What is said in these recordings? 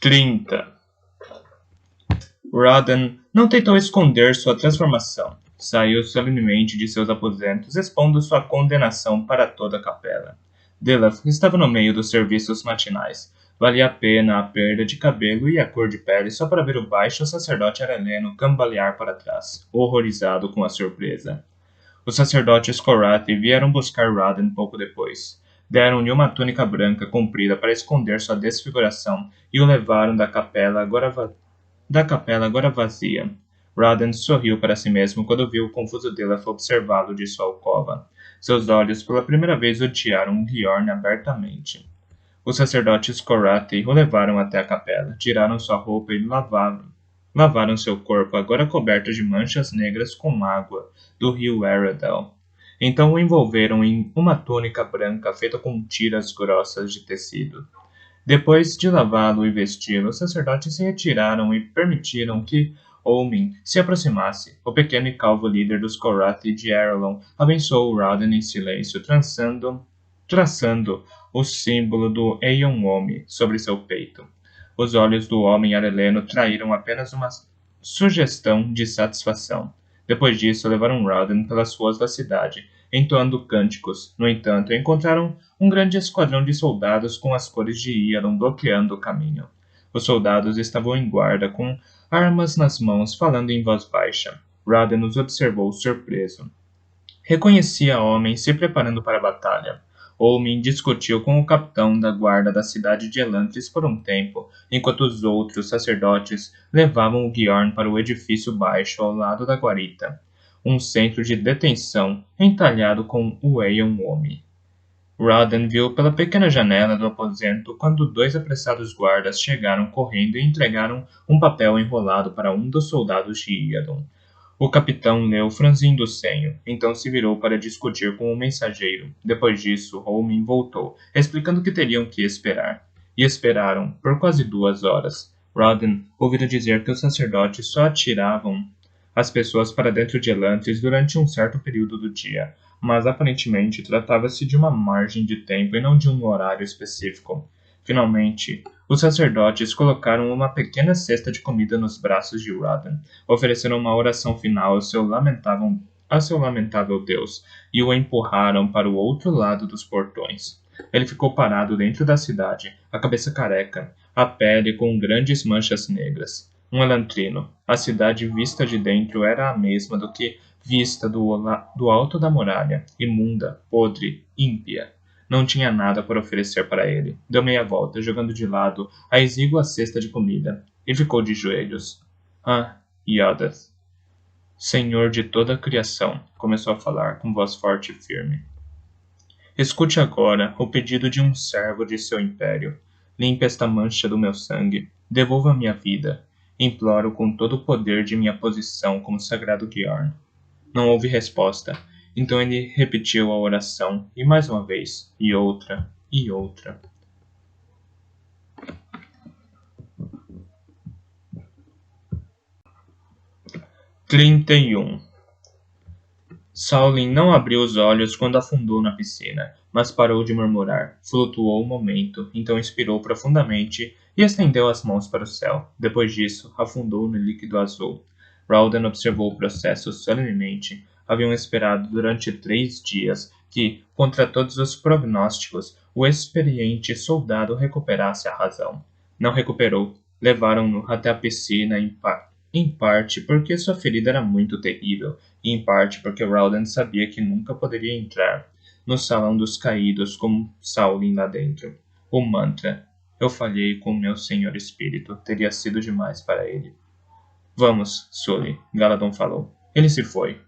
30. Rodden não tentou esconder sua transformação. Saiu solenemente de seus aposentos, expondo sua condenação para toda a capela. Dilaf estava no meio dos serviços matinais. Valia a pena a perda de cabelo e a cor de pele só para ver o baixo sacerdote areleno cambalear para trás, horrorizado com a surpresa. Os sacerdotes Korathi vieram buscar Rodden pouco depois. Deram-lhe uma túnica branca comprida para esconder sua desfiguração e o levaram da capela agora vazia. Rodden sorriu para si mesmo quando viu o confuso Dilaf observá-lo de sua alcova. Seus olhos pela primeira vez odiaram Giorn abertamente. Os sacerdotes Korathi o levaram até a capela, tiraram sua roupa e lavaram seu corpo, agora coberto de manchas negras com água do rio Eredel. Então o envolveram em uma túnica branca feita com tiras grossas de tecido. Depois de lavá-lo e vesti-lo, os sacerdotes se retiraram e permitiram que Omin se aproximasse. O pequeno e calvo líder dos Korathi de Arelon abençoou Rodden em silêncio, traçando o símbolo do Aeon Omi sobre seu peito. Os olhos do homem areleno traíram apenas uma sugestão de satisfação. Depois disso, levaram Rodden pelas ruas da cidade, entoando cânticos. No entanto, encontraram um grande esquadrão de soldados com as cores de Ialon bloqueando o caminho. Os soldados estavam em guarda, com armas nas mãos, falando em voz baixa. Rodden os observou surpreso. Reconhecia homens se preparando para a batalha. Omin discutiu com o capitão da guarda da cidade de Elantris por um tempo, enquanto os outros sacerdotes levavam o Giorn para o edifício baixo ao lado da guarita, um centro de detenção entalhado com o Aeon Omi. Rodden viu pela pequena janela do aposento quando 2 apressados guardas chegaram correndo e entregaram um papel enrolado para um dos soldados de Iadon. O capitão leu franzindo o senho, então se virou para discutir com o mensageiro. Depois disso, Omin voltou, explicando que teriam que esperar. E esperaram, por quase 2 horas. Rodden ouviu dizer que os sacerdotes só atiravam as pessoas para dentro de Elantris durante um certo período do dia, mas aparentemente tratava-se de uma margem de tempo e não de um horário específico. Finalmente, os sacerdotes colocaram uma pequena cesta de comida nos braços de Rodden, ofereceram uma oração final ao seu lamentável Deus e o empurraram para o outro lado dos portões. Ele ficou parado dentro da cidade, a cabeça careca, a pele com grandes manchas negras. Um elantrino. A cidade vista de dentro era a mesma do que vista do alto da muralha, imunda, podre, ímpia. Não tinha nada para oferecer para ele. Deu meia volta, jogando de lado a exígua cesta de comida, e ficou de joelhos. Ah, Yadath, Senhor de toda a criação, começou a falar com voz forte e firme. Escute agora o pedido de um servo de seu império. Limpe esta mancha do meu sangue. Devolva minha vida. Imploro com todo o poder de minha posição como sagrado Giorn. Não houve resposta. Então ele repetiu a oração, e mais uma vez, e outra, e outra. (31) Saulin não abriu os olhos quando afundou na piscina, mas parou de murmurar. Flutuou um momento, então expirou profundamente e estendeu as mãos para o céu. Depois disso, afundou no líquido azul. Rodden observou o processo solenemente. Haviam esperado durante 3 dias que, contra todos os prognósticos, o experiente soldado recuperasse a razão. Não recuperou. Levaram-no até a piscina em parte porque sua ferida era muito terrível, e em parte porque Rodden sabia que nunca poderia entrar no Salão dos Caídos com Saulin lá dentro. O mantra, eu falhei com meu senhor espírito, teria sido demais para ele. Vamos, Sully, Galadon falou. Ele se foi.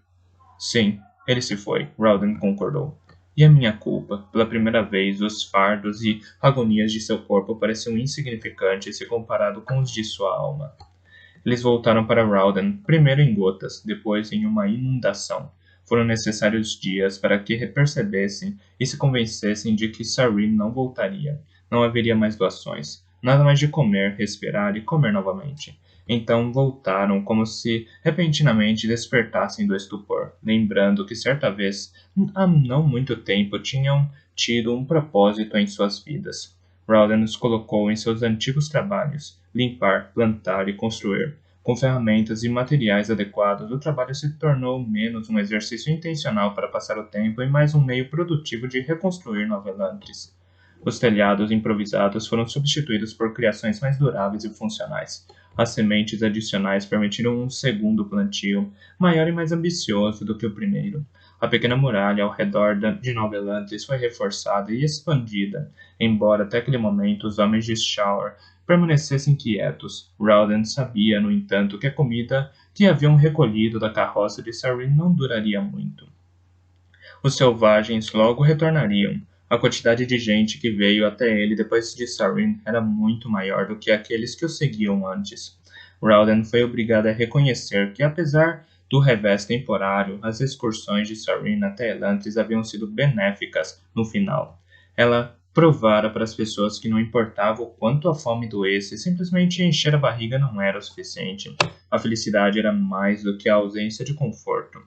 Sim, ele se foi, Rodden concordou. E a minha culpa? Pela primeira vez, os fardos e agonias de seu corpo pareciam insignificantes se comparado com os de sua alma. Eles voltaram para Rodden, primeiro em gotas, depois em uma inundação. Foram necessários dias para que percebessem e se convencessem de que Sarim não voltaria. Não haveria mais doações. Nada mais de comer, respirar e comer novamente. Então voltaram como se repentinamente despertassem do estupor, lembrando que certa vez, há não muito tempo, tinham tido um propósito em suas vidas. Rodden os colocou em seus antigos trabalhos. limpar, plantar e construir. Com ferramentas e materiais adequados, o trabalho se tornou menos um exercício intencional para passar o tempo e mais um meio produtivo de reconstruir Nova Elantris. Os telhados improvisados foram substituídos por criações mais duráveis e funcionais. As sementes adicionais permitiram um segundo plantio, maior e mais ambicioso do que o primeiro. A pequena muralha ao redor de Nova Elantris foi reforçada e expandida, embora até aquele momento os homens de Shower permanecessem quietos. Rowden sabia, no entanto, que a comida que haviam recolhido da carroça de Sarin não duraria muito. Os selvagens logo retornariam. A quantidade de gente que veio até ele depois de Sarin era muito maior do que aqueles que o seguiam antes. Rowden foi obrigado a reconhecer que, apesar do revés temporário, as excursões de Sarin até Elantris haviam sido benéficas no final. Ela provara para as pessoas que não importava o quanto a fome doesse, simplesmente encher a barriga não era o suficiente. A felicidade era mais do que a ausência de conforto.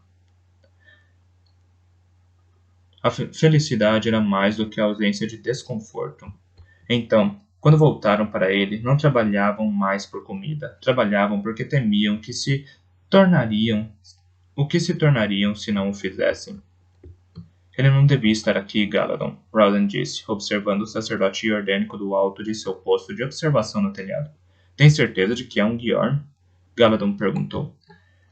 A felicidade era mais do que a ausência de desconforto. Então, quando voltaram para ele, não trabalhavam mais por comida. Trabalhavam porque temiam que se tornariam se não o fizessem. Ele não devia estar aqui, Galadon, Rowden disse, observando o sacerdote iordênico do alto de seu posto de observação no telhado. Tem certeza de que é um Giorn? Galadon perguntou.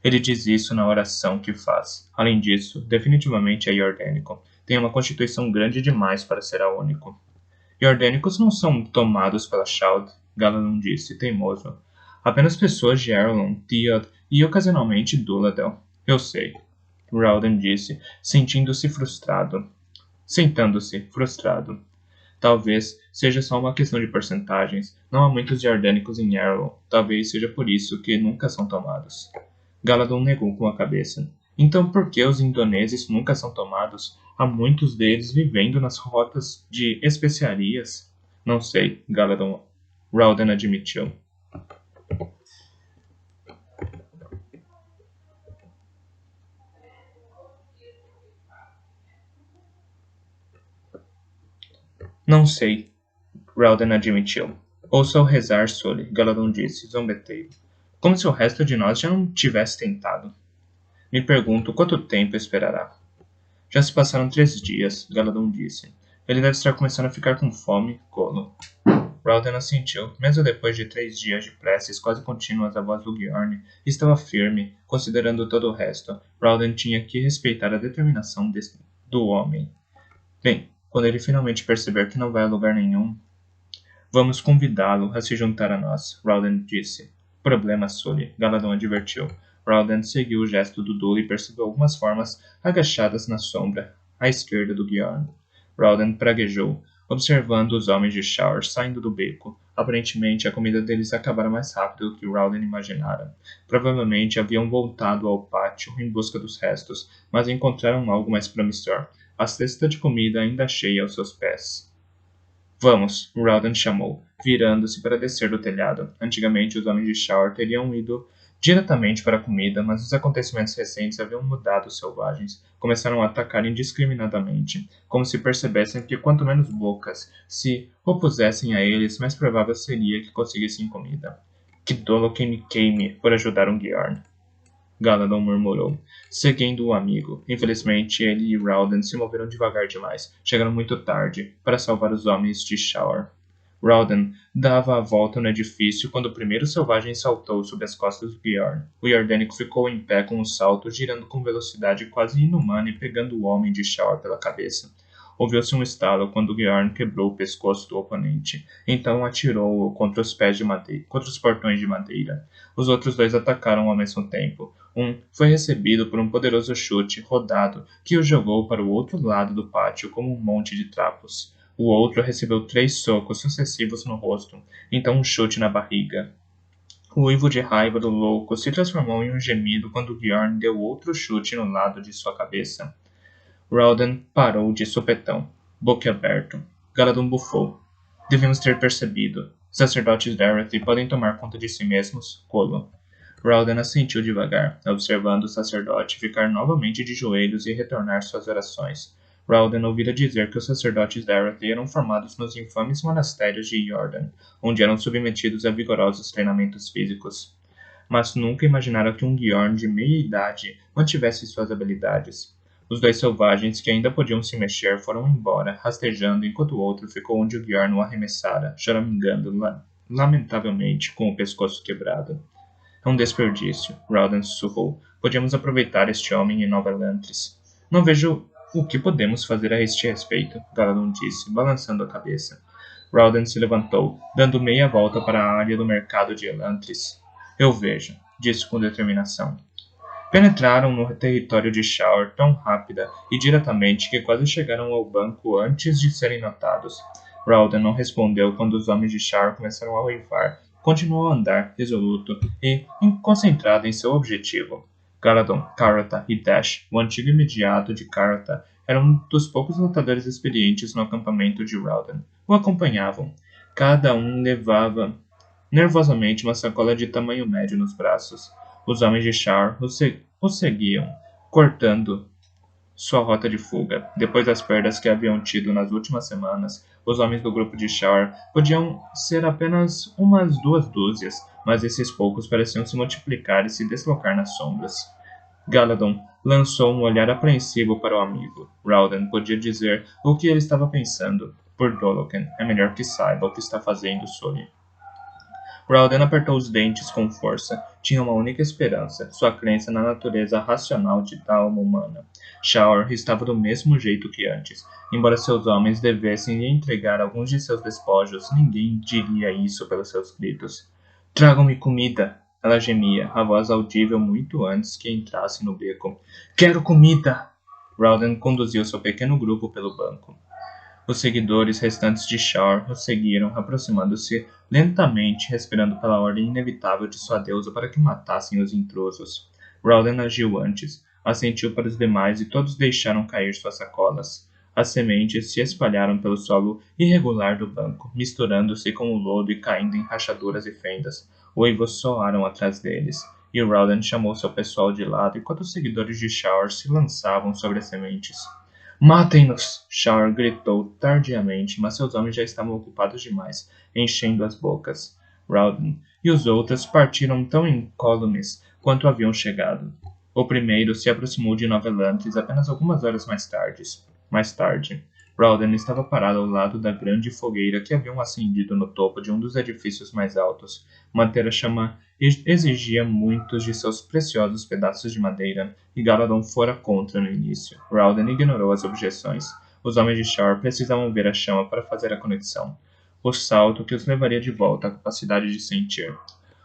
Ele diz isso na oração que faz. Além disso, definitivamente é iordênico. Tem uma constituição grande demais para ser a único. Iordênicos não são tomados pela Shaud, Galadon disse, teimoso. Apenas pessoas de Arelon, Theod e ocasionalmente Duladel. Eu sei, Rowden disse, sentando-se frustrado. Talvez seja só uma questão de porcentagens. Não há muitos iordênicos em Arelon. Talvez seja por isso que nunca são tomados. Galadon negou com a cabeça. Então por que os indoneses nunca são tomados? Há muitos deles vivendo nas rotas de especiarias. Não sei, Rowden admitiu. Não sei, Rowden admitiu. Ouça-o rezar, Sully, Galadon disse, zombeteiro. Como se o resto de nós já não tivesse tentado. Me pergunto quanto tempo esperará. Já se passaram 3 dias, Galadon disse. Ele deve estar começando a ficar com fome, Golo. Rowden assentiu. Mesmo depois de 3 dias de preces quase contínuas, a voz do Giorn estava firme, considerando todo o resto. Rowden tinha que respeitar a determinação do homem. Bem, quando ele finalmente perceber que não vai a lugar nenhum, vamos convidá-lo a se juntar a nós, Rowden disse. Problema, Sully, Galadon advertiu. Rowden seguiu o gesto do Dul e percebeu algumas formas agachadas na sombra, à esquerda do Giorn. Rowden praguejou, observando os homens de Shower saindo do beco. Aparentemente, a comida deles acabara mais rápido do que Rowden imaginara. Provavelmente haviam voltado ao pátio em busca dos restos, mas encontraram algo mais promissor. A cesta de comida ainda cheia aos seus pés. Vamos, Rowden chamou, virando-se para descer do telhado. Antigamente, os homens de Shower teriam ido diretamente para a comida, mas os acontecimentos recentes haviam mudado os selvagens. Começaram a atacar indiscriminadamente, como se percebessem que quanto menos bocas se opusessem a eles, mais provável seria que conseguissem comida. Que dolo que me queime por ajudar um Giorn, Galadon murmurou, seguindo o amigo. Infelizmente, ele e Rowden se moveram devagar demais. Chegaram muito tarde para salvar os homens de Shower. Rowden dava a volta no edifício quando o primeiro selvagem saltou sob as costas do Giorn. O iordênico ficou em pé com um salto, girando com velocidade quase inumana e pegando o homem de Shower pela cabeça. Ouviu-se um estalo quando Giorn quebrou o pescoço do oponente. Então atirou-o contra os portões de madeira. Os outros 2 atacaram ao mesmo tempo. Um foi recebido por um poderoso chute rodado que o jogou para o outro lado do pátio como um monte de trapos. O outro recebeu 3 socos sucessivos no rosto, então um chute na barriga. O uivo de raiva do louco se transformou em um gemido quando Giorn deu outro chute no lado de sua cabeça. Rowden parou de sopetão, boquiaberto. Galadon bufou. Devemos ter percebido. Os sacerdotes Dareth podem tomar conta de si mesmos, Colo. Rowden assentiu devagar, observando o sacerdote ficar novamente de joelhos e retornar suas orações. Rowden ouvira dizer que os sacerdotes da Erethy eram formados nos infames monastérios de Jordan, onde eram submetidos a vigorosos treinamentos físicos. Mas nunca imaginara que um Gyorn de meia-idade mantivesse suas habilidades. Os dois selvagens, que ainda podiam se mexer, foram embora, rastejando, enquanto o outro ficou onde o Gyorn o arremessara, choramingando lamentavelmente, com o pescoço quebrado. É um desperdício, Rowden sussurrou. Podíamos aproveitar este homem em Nova Elantris. Não vejo o que podemos fazer a este respeito, Galadon disse, balançando a cabeça. Rowden se levantou, dando meia volta para a área do mercado de Elantris. Eu vejo, disse com determinação. Penetraram no território de Shower tão rápida e diretamente que quase chegaram ao banco antes de serem notados. Rowden não respondeu quando os homens de Shower começaram a uivar. Continuou a andar, resoluto e concentrado em seu objetivo. Galadon, Karata e Dash, o antigo imediato de Karata, eram um dos poucos lutadores experientes no acampamento de Rowden. O acompanhavam. Cada um levava nervosamente uma sacola de tamanho médio nos braços. Os homens de Shar o seguiam, cortando sua rota de fuga. Depois das perdas que haviam tido nas últimas semanas, os homens do grupo de Shar podiam ser apenas umas 2 dúzias, mas esses poucos pareciam se multiplicar e se deslocar nas sombras. Galadon lançou um olhar apreensivo para o amigo. Rowden podia dizer o que ele estava pensando. Por Doloken, é melhor que saiba o que está fazendo, Sully. Rowden apertou os dentes com força. Tinha uma única esperança, sua crença na natureza racional de tal alma humana. Shower estava do mesmo jeito que antes. Embora seus homens devessem lhe entregar alguns de seus despojos, ninguém diria isso pelos seus gritos. Tragam-me comida! Ela gemia, a voz audível muito antes que entrasse no beco. Quero comida! Rowden conduziu seu pequeno grupo pelo banco. Os seguidores restantes de Shar o seguiram, aproximando-se lentamente, respirando pela ordem inevitável de sua deusa para que matassem os intrusos. Rowden agiu antes, assentiu para os demais e todos deixaram cair suas sacolas. As sementes se espalharam pelo solo irregular do banco, misturando-se com o lodo e caindo em rachaduras e fendas. Uivos soaram atrás deles, e Rowden chamou seu pessoal de lado enquanto os seguidores de Shar se lançavam sobre as sementes. Matem-nos! Shar gritou tardiamente, mas seus homens já estavam ocupados demais, enchendo as bocas. Rowden e os outros partiram tão incólumes quanto haviam chegado. O primeiro se aproximou de Nova Elantris apenas algumas horas mais tarde. Rowden estava parado ao lado da grande fogueira que haviam acendido no topo de um dos edifícios mais altos. Manter a chama exigia muitos de seus preciosos pedaços de madeira, e Galadon fora contra no início. Rowden ignorou as objeções. Os homens de Shar precisavam ver a chama para fazer a conexão. O salto que os levaria de volta à capacidade de sentir.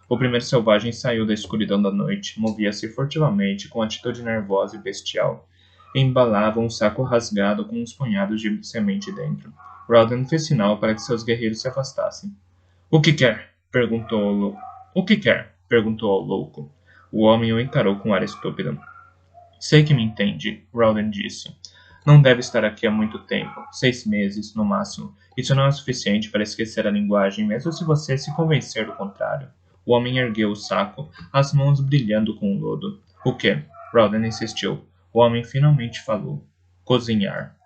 O primeiro selvagem saiu da escuridão da noite, movia-se furtivamente com atitude nervosa e bestial. Embalava um saco rasgado com uns punhados de semente dentro. Rowden fez sinal para que seus guerreiros se afastassem. O que quer? Perguntou o louco. O homem o encarou com ar estúpido. Sei que me entende, Rowden disse. Não deve estar aqui há muito tempo, 6 meses, no máximo. Isso não é suficiente para esquecer a linguagem, mesmo se você se convencer do contrário. O homem ergueu o saco, as mãos brilhando com o lodo. O quê? Rowden insistiu. O homem finalmente falou. Cozinhar.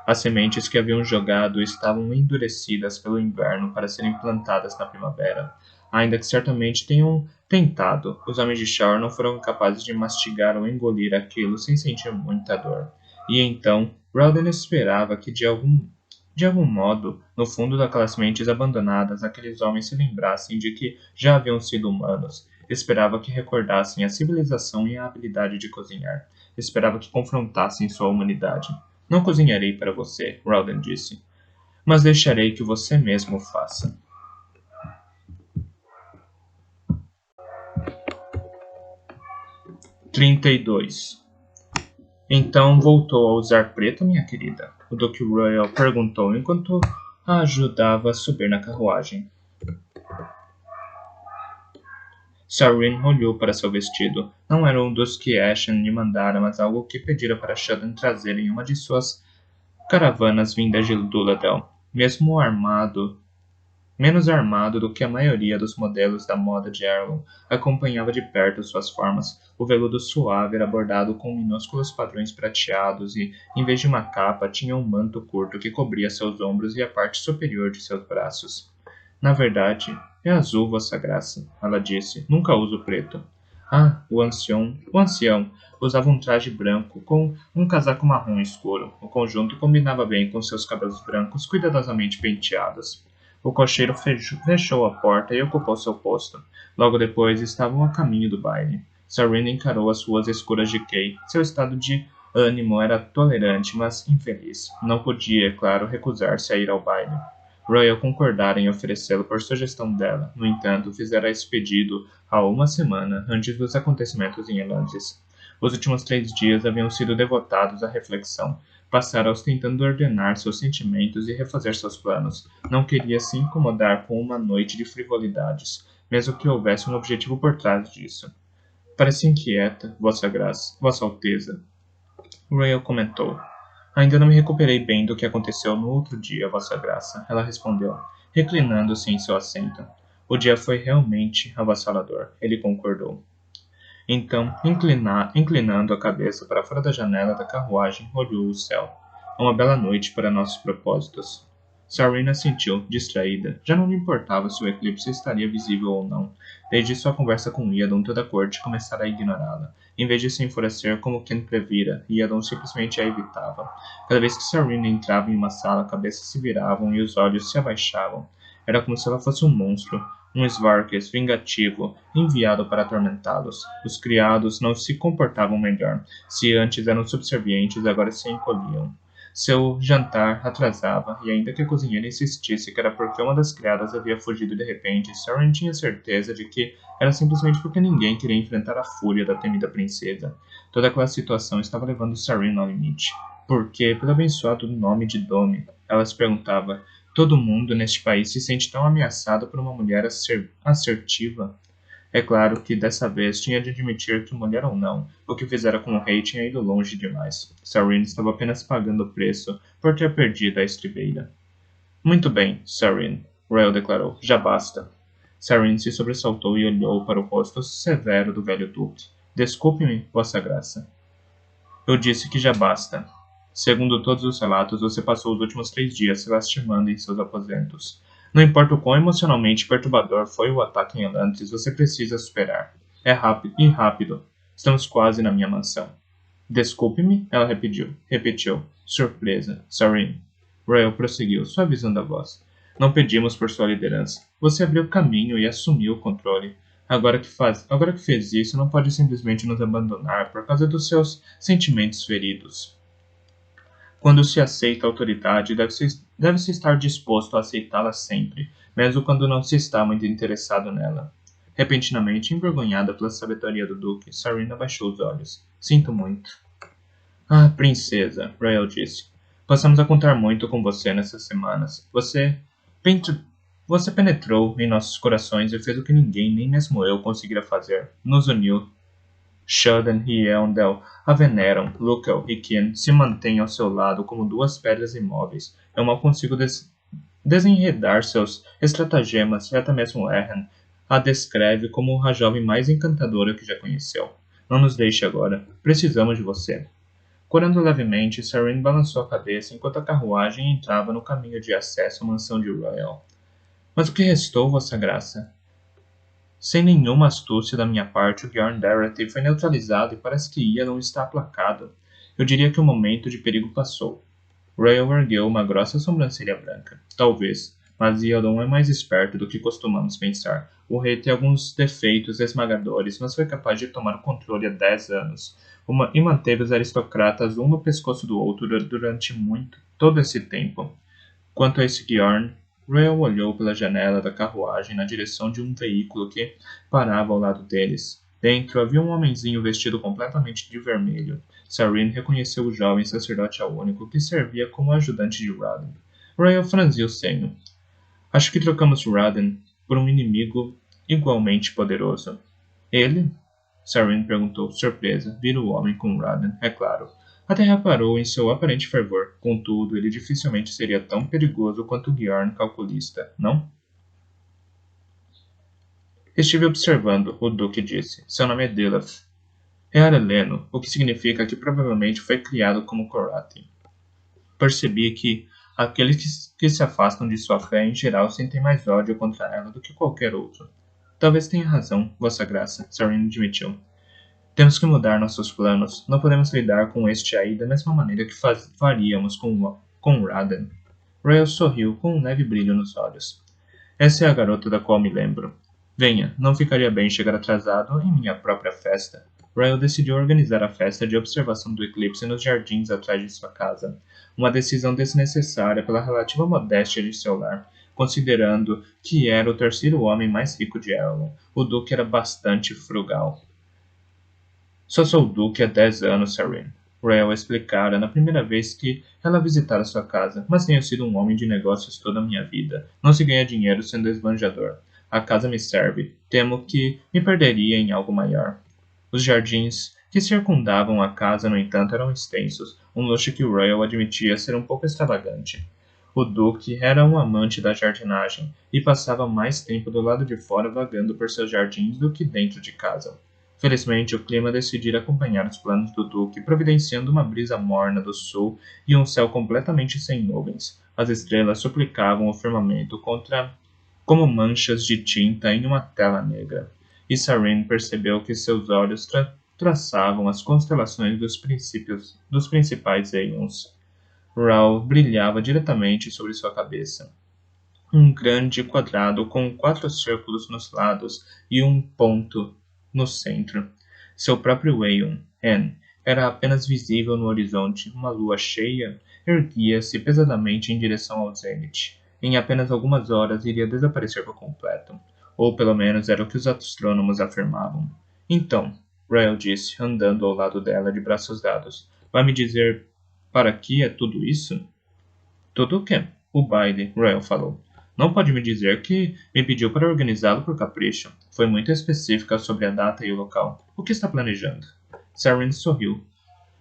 As sementes que haviam jogado estavam endurecidas pelo inverno para serem plantadas na primavera. Ainda que certamente tenham tentado, os homens de Shar não foram capazes de mastigar ou engolir aquilo sem sentir muita dor. E então, Rowden esperava que de algum modo, no fundo daquelas mentes abandonadas, aqueles homens se lembrassem de que já haviam sido humanos. Esperava que recordassem a civilização e a habilidade de cozinhar. Esperava que confrontassem sua humanidade. Não cozinharei para você, Rowden disse, mas deixarei que você mesmo o faça. 32. Então voltou a usar preto, minha querida? O Duque Royal perguntou enquanto a ajudava a subir na carruagem. Sarin olhou para seu vestido. Não era um dos que Ashen lhe mandara, mas algo que pedira para Shaddan trazer em uma de suas caravanas vindas de Duladel. Mesmo armado Menos armado do que a maioria dos modelos da moda de Erlon, acompanhava de perto suas formas. O veludo suave era bordado com minúsculos padrões prateados e, em vez de uma capa, tinha um manto curto que cobria seus ombros e a parte superior de seus braços. Na verdade, é azul, Vossa Graça, ela disse. Nunca uso preto. Ah, o ancião usava um traje branco com um casaco marrom escuro. O conjunto combinava bem com seus cabelos brancos cuidadosamente penteados. O cocheiro fechou a porta e ocupou seu posto. Logo depois estavam a caminho do baile. Serena encarou as ruas escuras de Kay. Seu estado de ânimo era tolerante, mas infeliz. Não podia, é claro, recusar-se a ir ao baile. Royal concordara em oferecê-lo por sugestão dela. No entanto, fizera esse pedido há uma semana antes dos acontecimentos em Elantris. Os últimos 3 dias haviam sido devotados à reflexão. Passara-os tentando ordenar seus sentimentos e refazer seus planos. Não queria se incomodar com uma noite de frivolidades, mesmo que houvesse um objetivo por trás disso. Parece inquieta, Vossa Graça, Vossa Alteza. Royal comentou. Ainda não me recuperei bem do que aconteceu no outro dia, Vossa Graça, ela respondeu, reclinando-se em seu assento. O dia foi realmente avassalador, ele concordou. Então, inclinando a cabeça para fora da janela da carruagem, olhou o céu. É uma bela noite para nossos propósitos. Sarina sentiu, distraída. Já não lhe importava se o eclipse estaria visível ou não. Desde sua conversa com Iadon, toda a corte começara a ignorá-la. Em vez de se enfurecer como Ken previra, Iadon simplesmente a evitava. Cada vez que Sarina entrava em uma sala, cabeças se viravam e os olhos se abaixavam. Era como se ela fosse um monstro, um Svarkes vingativo, enviado para atormentá-los. Os criados não se comportavam melhor. Se antes eram subservientes, agora se encolhiam. Seu jantar atrasava, e ainda que a cozinheira insistisse que era porque uma das criadas havia fugido de repente, Soren tinha certeza de que era simplesmente porque ninguém queria enfrentar a fúria da temida princesa. Toda aquela situação estava levando Soren ao limite. Porque, pelo abençoado nome de Domi, ela se perguntava, todo mundo neste país se sente tão ameaçado por uma mulher assertiva. É claro que dessa vez tinha de admitir que, mulher ou não, o que fizera com o rei tinha ido longe demais. Sarene estava apenas pagando o preço por ter perdido a estribeira. Muito bem, Sarene, Royal declarou. Já basta. Sarene se sobressaltou e olhou para o rosto severo do velho duque. Desculpe-me, Vossa Graça. Eu disse que já basta. Segundo todos os relatos, você passou os últimos 3 dias se lastimando em seus aposentos. Não importa o quão emocionalmente perturbador foi o ataque em Elantris, você precisa superar. É rápido e rápido. Estamos quase na minha mansão. Desculpe-me, ela repetiu, surpresa. Sorry. Royal prosseguiu, suavizando a voz. Não pedimos por sua liderança. Você abriu caminho e assumiu o controle. Agora que fez isso, não pode simplesmente nos abandonar por causa dos seus sentimentos feridos. Quando se aceita a autoridade, deve-se estar disposto a aceitá-la sempre, mesmo quando não se está muito interessado nela. Repentinamente envergonhada pela sabedoria do Duque, Sarina baixou os olhos. Sinto muito. Ah, princesa, Rael disse. Passamos a contar muito com você nessas semanas. Você penetrou em nossos corações e fez o que ninguém, nem mesmo eu, conseguira fazer. Nos uniu. Shudden e Eondel a veneram. Lukel e Kin se mantêm ao seu lado como duas pedras imóveis. Eu mal consigo desenredar seus estratagemas e até mesmo Eren a descreve como a jovem mais encantadora que já conheceu. Não nos deixe agora. Precisamos de você. Corando levemente, Sarene balançou a cabeça enquanto a carruagem entrava no caminho de acesso à mansão de Royal. Mas o que restou, Vossa Graça? Sem nenhuma astúcia da minha parte, o Bjorn Darrety foi neutralizado e parece que Ia não está aplacado. Eu diria que o momento de perigo passou. Royal ergueu uma grossa sobrancelha branca. Talvez, mas Iadon é mais esperto do que costumamos pensar. O rei tem alguns defeitos esmagadores, mas foi capaz de tomar o controle há 10 anos. E manteve os aristocratas um no pescoço do outro durante todo esse tempo. Quanto a esse Bjorn, Royal olhou pela janela da carruagem na direção de um veículo que parava ao lado deles. Dentro havia um homenzinho vestido completamente de vermelho. Sarene reconheceu o jovem sacerdote único que servia como ajudante de Raden. Royal franziu o senho. Acho que trocamos Raden por um inimigo igualmente poderoso. Ele? Sarene perguntou, surpresa. Vira o homem com Raden, é claro. Até reparou em seu aparente fervor. Contudo, ele dificilmente seria tão perigoso quanto Bjorn calculista, não? Estive observando, o Duque disse. Seu nome é Dilaf. É Areleno, o que significa que provavelmente foi criado como Corati. Percebi que aqueles que se afastam de sua fé em geral sentem mais ódio contra ela do que qualquer outro. Talvez tenha razão, Vossa Graça, Sarin admitiu. Temos que mudar nossos planos. Não podemos lidar com este aí da mesma maneira que faríamos com Raden. Rael sorriu com um leve brilho nos olhos. Essa é a garota da qual me lembro. Venha, não ficaria bem chegar atrasado em minha própria festa. Rael decidiu organizar a festa de observação do eclipse nos jardins atrás de sua casa. Uma decisão desnecessária pela relativa modéstia de seu lar, considerando que era o terceiro homem mais rico de Erlon. O duque era bastante frugal. Só sou duque há 10 anos, Sarin. Rael explicara na primeira vez que ela visitara sua casa, mas tenho sido um homem de negócios toda a minha vida. Não se ganha dinheiro sendo esbanjador. A casa me serve. Temo que me perderia em algo maior. Os jardins que circundavam a casa, no entanto, eram extensos, um luxo que Rael admitia ser um pouco extravagante. O duque era um amante da jardinagem e passava mais tempo do lado de fora vagando por seus jardins do que dentro de casa. Felizmente, o clima decidira acompanhar os planos do duque, providenciando uma brisa morna do sul e um céu completamente sem nuvens. As estrelas suplicavam o firmamento como manchas de tinta em uma tela negra. E Sarin percebeu que seus olhos traçavam as constelações dos principais Aeons. Raul brilhava diretamente sobre sua cabeça. Um grande quadrado com 4 círculos nos lados e um ponto no centro. Seu próprio Aeon, Hen, era apenas visível no horizonte. Uma lua cheia erguia-se pesadamente em direção ao zênite. Em apenas algumas horas iria desaparecer por completo. Ou pelo menos era o que os astrônomos afirmavam. Então, Rael disse, andando ao lado dela de braços dados, vai me dizer para que é tudo isso? Tudo o quê? O baile, Rael falou. Não pode me dizer que me pediu para organizá-lo por capricho. Foi muito específica sobre a data e o local. O que está planejando? Sarin sorriu,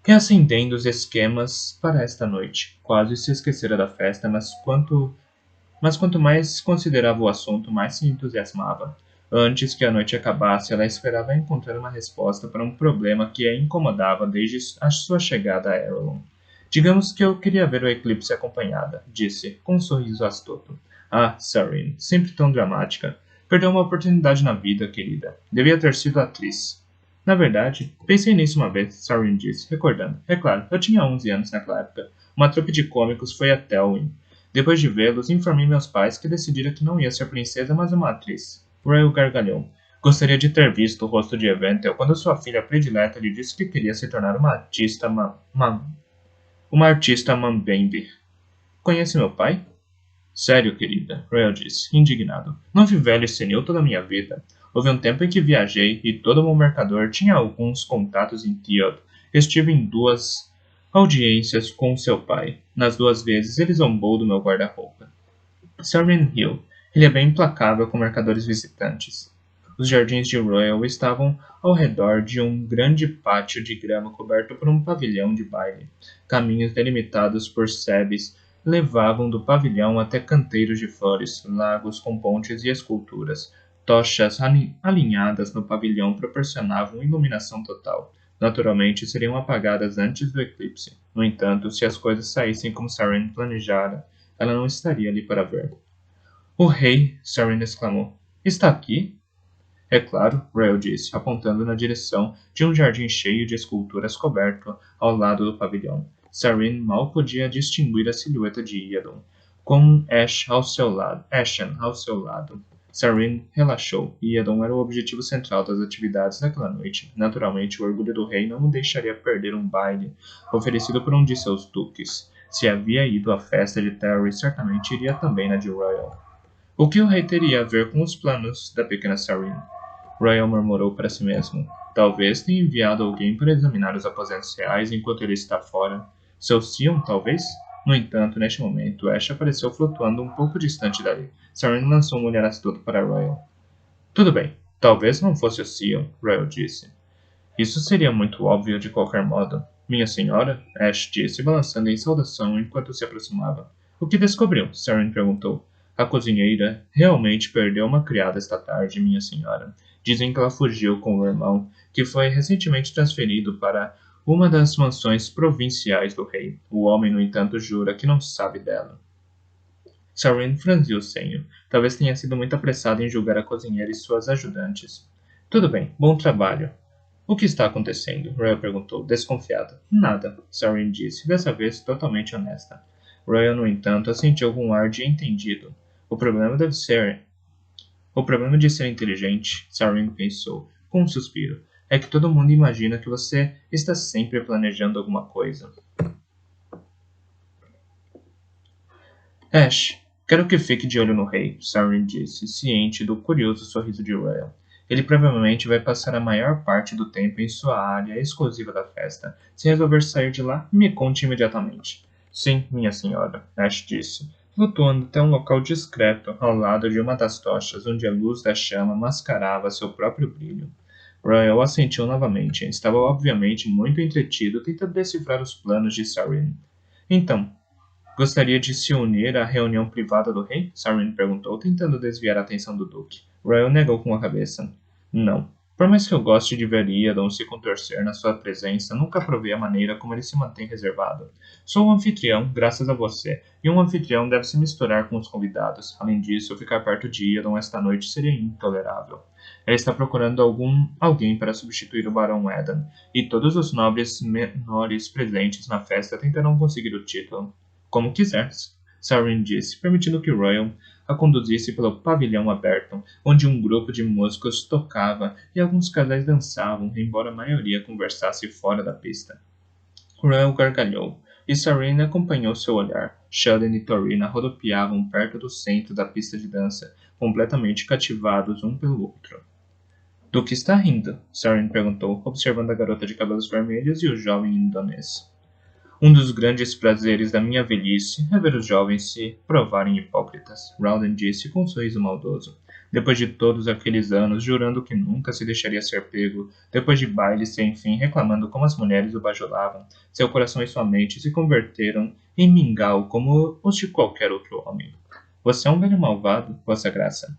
reacendendo os esquemas para esta noite. Quase se esquecera da festa, mas quanto mais considerava o assunto, mais se entusiasmava. Antes que a noite acabasse, ela esperava encontrar uma resposta para um problema que a incomodava desde a sua chegada a Erlon. Digamos que eu queria ver o eclipse acompanhada, disse, com um sorriso astuto. Ah, Sarin, sempre tão dramática. Perdeu uma oportunidade na vida, querida. Devia ter sido atriz. Na verdade, pensei nisso uma vez, Sarin disse, recordando. É claro, eu tinha 11 anos naquela época. Uma trupe de cômicos foi a Telwyn. Depois de vê-los, informei meus pais que decidira que não ia ser princesa, mas uma atriz. Rael gargalhou. Gostaria de ter visto o rosto de Eventel quando sua filha predileta lhe disse que queria se tornar uma artista mambembe. Conhece meu pai? Sério, querida, Rael disse, indignado. Não vi velho e senil toda a minha vida. Houve um tempo em que viajei e todo meu mercador tinha alguns contatos em Tiod. Estive em 2 audiências com seu pai. Nas 2 vezes ele zombou do meu guarda-roupa. Sarin riu. Ele é bem implacável com mercadores visitantes. Os jardins de Royal estavam ao redor de um grande pátio de grama coberto por um pavilhão de baile. Caminhos delimitados por sebes levavam do pavilhão até canteiros de flores, lagos com pontes e esculturas. Tochas alinhadas no pavilhão proporcionavam iluminação total. Naturalmente, seriam apagadas antes do eclipse. No entanto, se as coisas saíssem como Sarin planejara, ela não estaria ali para ver. O rei, Sarin exclamou. Está aqui? É claro, Rael disse, apontando na direção de um jardim cheio de esculturas coberto ao lado do pavilhão. Sarin mal podia distinguir a silhueta de Iadon, com Ashen ao seu lado. Sarin relaxou. Iadon era o objetivo central das atividades daquela noite. Naturalmente, o orgulho do rei não o deixaria perder um baile oferecido por um de seus duques. Se havia ido à festa de Terry, certamente iria também na de Royal. O que o rei teria a ver com os planos da pequena Sarin? Rael murmurou para si mesmo. Talvez tenha enviado alguém para examinar os aposentos reais enquanto ele está fora. Seu Sion, talvez? No entanto, neste momento, Ash apareceu flutuando um pouco distante dali. Sarin lançou um olhar astuto para Rael. Tudo bem, talvez não fosse o Sion, Rael disse. Isso seria muito óbvio de qualquer modo. Minha senhora? Ash disse, balançando em saudação enquanto se aproximava. O que descobriu? Sarin perguntou. A cozinheira realmente perdeu uma criada esta tarde, minha senhora. Dizem que ela fugiu com o irmão, que foi recentemente transferido para uma das mansões provinciais do rei. O homem, no entanto, jura que não sabe dela. Sarin franziu o senho. Talvez tenha sido muito apressado em julgar a cozinheira e suas ajudantes. Tudo bem, bom trabalho. O que está acontecendo? Royal perguntou, desconfiado. Nada, Sarin disse, dessa vez totalmente honesta. Royal, no entanto, assentiu com um ar de entendido. O problema deve ser. O problema de ser inteligente, Sarin pensou, com um suspiro, é que todo mundo imagina que você está sempre planejando alguma coisa. Ash, quero que fique de olho no rei, Sarin disse, ciente do curioso sorriso de Royal. Ele provavelmente vai passar a maior parte do tempo em sua área exclusiva da festa. Se resolver sair de lá, me conte imediatamente. Sim, minha senhora, Ash disse, flutuando até um local discreto ao lado de uma das tochas onde a luz da chama mascarava seu próprio brilho. Royal assentiu novamente. Estava obviamente muito entretido tentando decifrar os planos de Sarin. Então, gostaria de se unir à reunião privada do rei? Sarin perguntou, tentando desviar a atenção do duque. Royal negou com a cabeça. Não. Por mais que eu goste de ver Iadon se contorcer na sua presença, nunca provei a maneira como ele se mantém reservado. Sou um anfitrião, graças a você, e um anfitrião deve se misturar com os convidados. Além disso, ficar perto de Iadon esta noite seria intolerável. Ele está procurando alguém para substituir o Barão Edan, e todos os nobres menores presentes na festa tentarão conseguir o título. Como quiser, Sarin disse, permitindo que Royal a conduzisse pelo pavilhão aberto, onde um grupo de músicos tocava e alguns casais dançavam, embora a maioria conversasse fora da pista. Royal gargalhou, e Sarin acompanhou seu olhar. Sheldon e Torina rodopiavam perto do centro da pista de dança, completamente cativados um pelo outro. Do que está rindo? Sarin perguntou, observando a garota de cabelos vermelhos e o jovem indonês. Um dos grandes prazeres da minha velhice é ver os jovens se provarem hipócritas, Rowden disse com um sorriso maldoso. Depois de todos aqueles anos jurando que nunca se deixaria ser pego, depois de bailes sem fim reclamando como as mulheres o bajulavam, seu coração e sua mente se converteram em mingau como os de qualquer outro homem. Você é um velho malvado, Vossa Graça.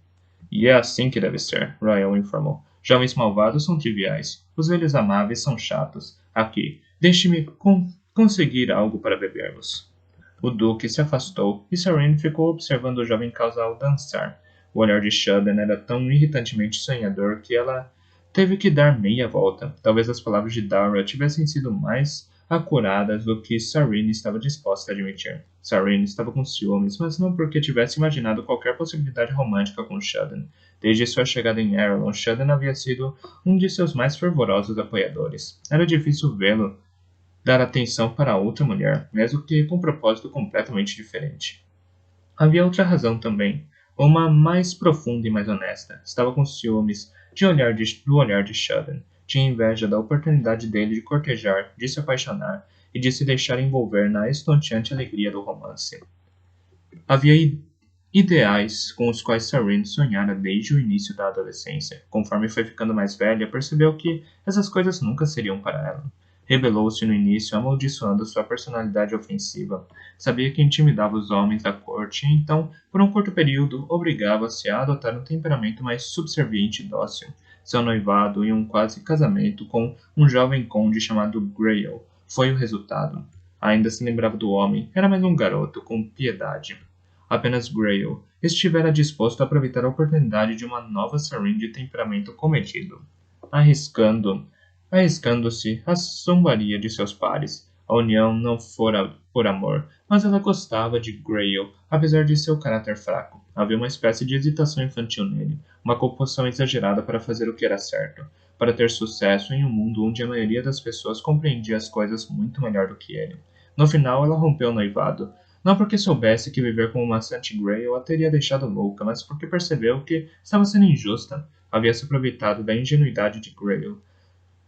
E é assim que deve ser, Royal informou. Jovens malvados são triviais, os velhos amáveis são chatos. Aqui, deixe-me conseguir algo para bebermos. O duque se afastou e Sarin ficou observando o jovem casal dançar. O olhar de Sheldon era tão irritantemente sonhador que ela teve que dar meia volta. Talvez as palavras de Dara tivessem sido mais acuradas do que Sarin estava disposta a admitir. Sarin estava com ciúmes, mas não porque tivesse imaginado qualquer possibilidade romântica com Sheldon. Desde sua chegada em Arelon, Sheldon havia sido um de seus mais fervorosos apoiadores. Era difícil vê-lo dar atenção para outra mulher, mesmo que com um propósito completamente diferente. Havia outra razão também, uma mais profunda e mais honesta. Estava com ciúmes do olhar de Sheldon. Tinha inveja da oportunidade dele de cortejar, de se apaixonar e de se deixar envolver na estonteante alegria do romance. Havia ideais com os quais Sarin sonhara desde o início da adolescência. Conforme foi ficando mais velha, percebeu que essas coisas nunca seriam para ela. Rebelou-se no início, amaldiçoando sua personalidade ofensiva. Sabia que intimidava os homens da corte e então, por um curto período, obrigava-se a adotar um temperamento mais subserviente e dócil. Seu noivado e um quase casamento com um jovem conde chamado Grail foi o resultado. Ainda se lembrava do homem, era mais um garoto com piedade. Apenas Grail estivera disposto a aproveitar a oportunidade de uma nova Sarin de temperamento comedido, arriscando-se à zombaria de seus pares. A união não fora por amor, mas ela gostava de Grail, apesar de seu caráter fraco. Havia uma espécie de hesitação infantil nele, uma compulsão exagerada para fazer o que era certo, para ter sucesso em um mundo onde a maioria das pessoas compreendia as coisas muito melhor do que ele. No final, ela rompeu o noivado, não porque soubesse que viver com uma maçante Grail a teria deixado louca, mas porque percebeu que estava sendo injusta. Havia se aproveitado da ingenuidade de Grail,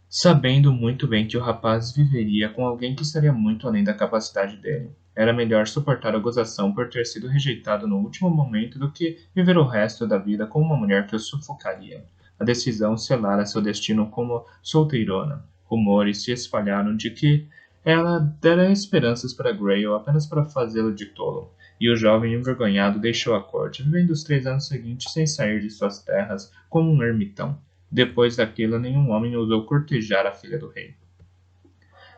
sabendo muito bem que o rapaz viveria com alguém que estaria muito além da capacidade dele. Era melhor suportar a gozação por ter sido rejeitado no último momento do que viver o resto da vida com uma mulher que o sufocaria. A decisão selara seu destino como solteirona. Rumores se espalharam de que ela dera esperanças para Grail apenas para fazê-lo de tolo. e o jovem envergonhado deixou a corte, vivendo os 3 anos seguintes sem sair de suas terras como um ermitão. Depois daquilo, nenhum homem ousou cortejar a filha do rei.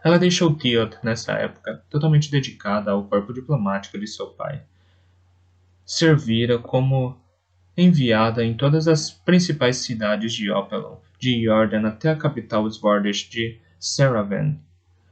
Ela deixou Teod, nessa época, totalmente dedicada ao corpo diplomático de seu pai. Servira como enviada em todas as principais cidades de Opelon, de Jordan até a capital Svordish de Seraven.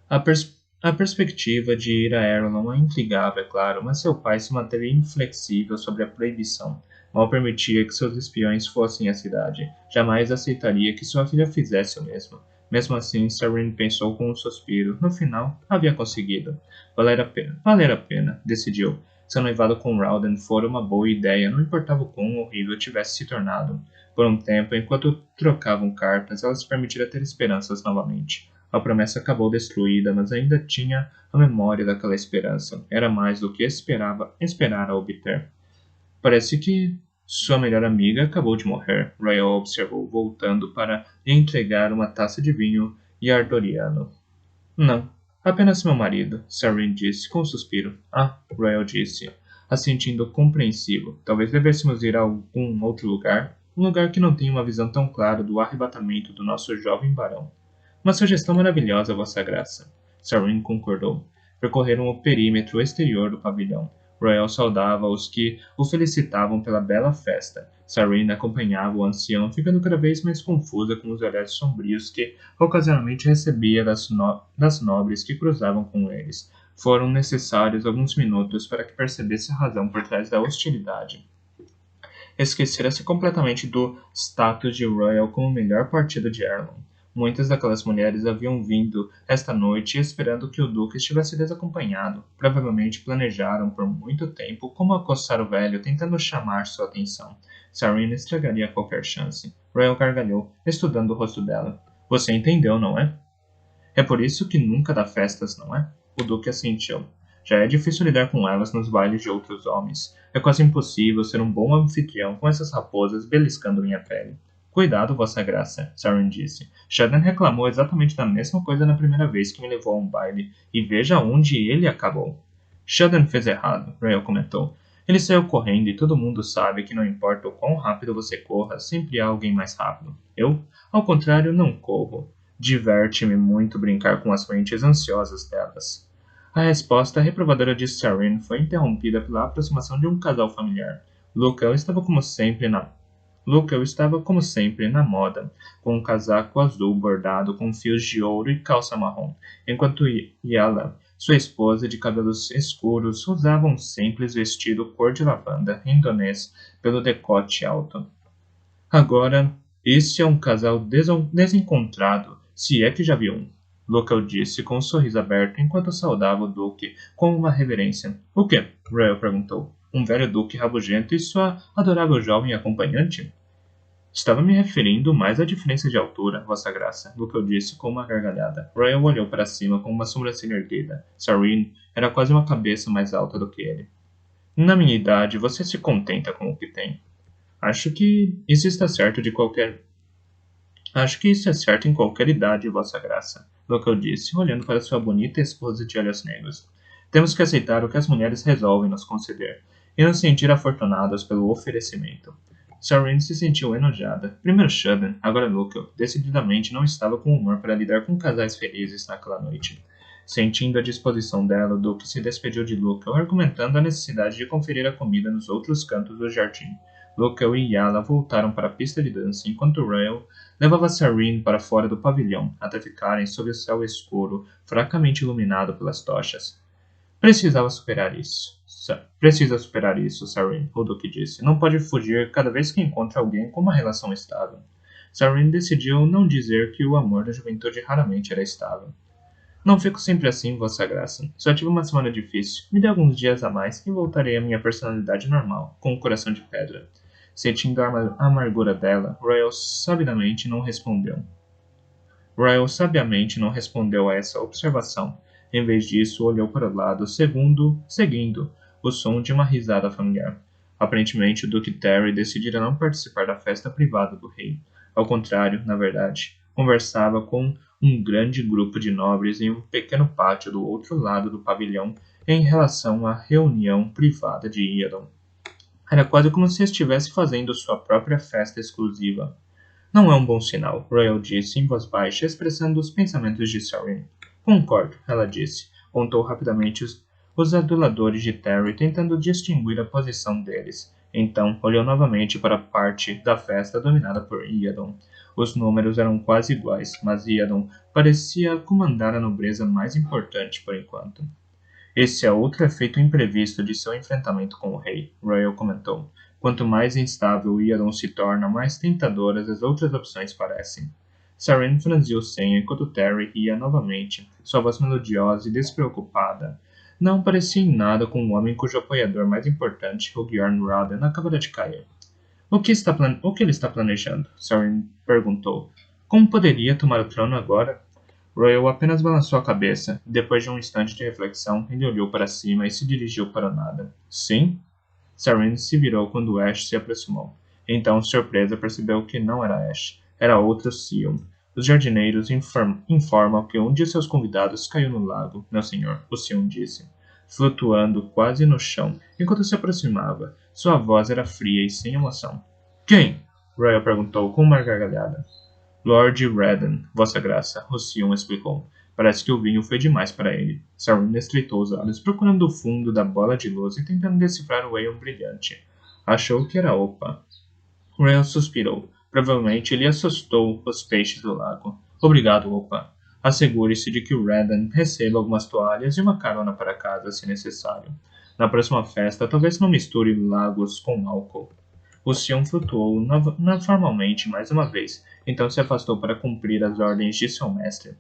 A perspectiva de ir a Erlon a intrigava, é claro, mas seu pai se manteve inflexível sobre a proibição. Mal permitia que seus espiões fossem à cidade. Jamais aceitaria que sua filha fizesse o mesmo. Mesmo assim, Sarin pensou com um suspiro. No final, havia conseguido. Valer a pena, decidiu. Seu noivado com Ralden fora uma boa ideia, não importava o quão horrível tivesse se tornado. Por um tempo, enquanto trocavam cartas, ela se permitira ter esperanças novamente. A promessa acabou destruída, mas ainda tinha a memória daquela esperança. Era mais do que esperara obter. Parece que sua melhor amiga acabou de morrer, Royal observou, voltando para lhe entregar uma taça de vinho Yardoriano. Não, apenas meu marido, Sarin disse com um suspiro. Ah, Royal disse, assentindo compreensivo. Talvez devêssemos ir a algum outro lugar, um lugar que não tenha uma visão tão clara do arrebatamento do nosso jovem barão. Uma sugestão maravilhosa, Vossa Graça. Sarin concordou. Percorreram o perímetro exterior do pavilhão. Royal saudava os que o felicitavam pela bela festa. Sarin acompanhava o ancião, ficando cada vez mais confusa com os olhares sombrios que ocasionalmente recebia das nobres que cruzavam com eles. Foram necessários alguns minutos para que percebesse a razão por trás da hostilidade. Esquecera-se completamente do status de Royal como o melhor partido de Erlon. Muitas daquelas mulheres haviam vindo esta noite esperando que o duque estivesse desacompanhado. Provavelmente planejaram por muito tempo como acossar o velho, tentando chamar sua atenção. Sarin estragaria qualquer chance. Royal gargalhou, estudando o rosto dela. Você entendeu, não é? É por isso que nunca dá festas, não é? O duque assentiu. Já é difícil lidar com elas nos bailes de outros homens. É quase impossível ser um bom anfitrião com essas raposas beliscando minha pele. Cuidado, Vossa Graça, Sarin disse. Shadan reclamou exatamente da mesma coisa na primeira vez que me levou a um baile, e veja onde ele acabou. Shadan fez errado, Royal comentou. Ele saiu correndo e todo mundo sabe que não importa o quão rápido você corra, sempre há alguém mais rápido. Eu, ao contrário, não corro. Diverte-me muito brincar com as mentes ansiosas delas. A resposta reprovadora de Sarin foi interrompida pela aproximação de um casal familiar. Luca estava como sempre na moda, com um casaco azul bordado com fios de ouro e calça marrom, enquanto Yala, sua esposa de cabelos escuros, usava um simples vestido cor de lavanda indonês pelo decote alto. Agora, este é um casal desencontrado, se é que já vi um. Local disse com um sorriso aberto enquanto saudava o duque com uma reverência. O quê? Royal perguntou. Um velho duque rabugento e sua adorável jovem acompanhante? Estava me referindo mais à diferença de altura, Vossa Graça, Local disse com uma gargalhada. Royal olhou para cima com uma sobrancelha erguida. Sarin era quase uma cabeça mais alta do que ele. Na minha idade, você se contenta com o que tem. Acho que isso é certo em qualquer idade, Vossa Graça, Local disse, olhando para sua bonita esposa de olhos negros. Temos que aceitar o que as mulheres resolvem nos conceder, e nos sentir afortunadas pelo oferecimento. Sarin se sentiu enojada. Primeiro Shadan, agora Local, decididamente não estava com humor para lidar com casais felizes naquela noite. Sentindo a disposição dela, o Duque se despediu de Local, argumentando a necessidade de conferir a comida nos outros cantos do jardim. Local e Yala voltaram para a pista de dança, enquanto Royal levava Sarin para fora do pavilhão, até ficarem sob o céu escuro, fracamente iluminado pelas tochas. Precisa superar isso, Sarin, o Duque disse. Não pode fugir cada vez que encontra alguém com uma relação estável. Sarin decidiu não dizer que o amor da juventude raramente era estável. Não fico sempre assim, Vossa Graça. Só tive uma semana difícil. Me dê alguns dias a mais e voltarei à minha personalidade normal, com um coração de pedra. Sentindo a amargura dela, Royal sabiamente não respondeu a essa observação. Em vez disso, olhou para o lado, seguindo o som de uma risada familiar. Aparentemente, o Duque Terry decidira não participar da festa privada do rei. Ao contrário, na verdade, conversava com um grande grupo de nobres em um pequeno pátio do outro lado do pavilhão em relação à reunião privada de Iadon. Era quase como se estivesse fazendo sua própria festa exclusiva. Não é um bom sinal, Royal disse em voz baixa, expressando os pensamentos de Sarene. Concordo, ela disse. Contou rapidamente os aduladores de Terry, tentando distinguir a posição deles. Então, olhou novamente para a parte da festa dominada por Iadon. Os números eram quase iguais, mas Iadon parecia comandar a nobreza mais importante por enquanto. Esse é outro efeito imprevisto de seu enfrentamento com o rei, Royal comentou. Quanto mais instável Iadon se torna, mais tentadoras as outras opções parecem. Sarene franziu o senho enquanto Terry ria novamente, sua voz melodiosa e despreocupada. Não parecia em nada com o homem cujo apoiador mais importante, o Bjorn Raden, acabara de cair. O que ele está planejando? Sarene perguntou. Como poderia tomar o trono agora? Royal apenas balançou a cabeça. Depois de um instante de reflexão, ele olhou para cima e se dirigiu para o nada. Sim? Sarene se virou quando Ash se aproximou. Então, surpresa, percebeu que não era Ash. Era outro Sion. Os jardineiros informam que um de seus convidados caiu no lago, meu senhor, o Sion disse, flutuando quase no chão, enquanto se aproximava. Sua voz era fria e sem emoção. Quem? Royal perguntou com uma gargalhada. Lord Redden, Vossa Graça, o Sion explicou. Parece que o vinho foi demais para ele. Sarene estreitou os olhos, procurando o fundo da bola de luz e tentando decifrar o Aeon brilhante. Achou que era Opa. Royal suspirou. Provavelmente ele assustou os peixes do lago. Obrigado, Opa. Assegure-se de que o Redden receba algumas toalhas e uma carona para casa, se necessário. Na próxima festa, talvez não misture lagos com álcool. O Sion flutuou formalmente mais uma vez, então se afastou para cumprir as ordens de seu mestre.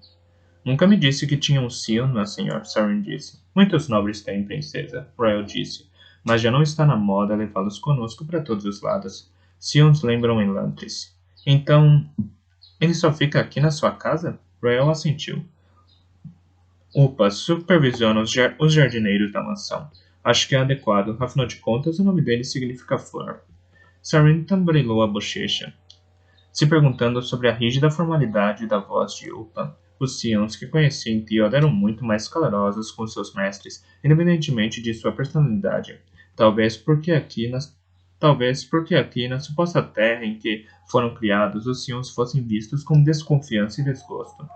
Nunca me disse que tinha um Sion, meu senhor, Sarene disse. Muitos nobres têm, princesa, Royal disse, mas já não está na moda levá-los conosco para todos os lados. Sions lembram Elantris. Então, ele só fica aqui na sua casa? Royal assentiu. Opa supervisiona os jardineiros da mansão. Acho que é adequado, afinal de contas o nome dele significa flor. Sarene tamborilou a bochecha, se perguntando sobre a rígida formalidade da voz de Upa. Os Sions que conhecia em Theod eram muito mais calorosos com seus mestres, independentemente de sua personalidade. Talvez porque aqui na suposta terra em que foram criados, os Sions fossem vistos com desconfiança e desgosto.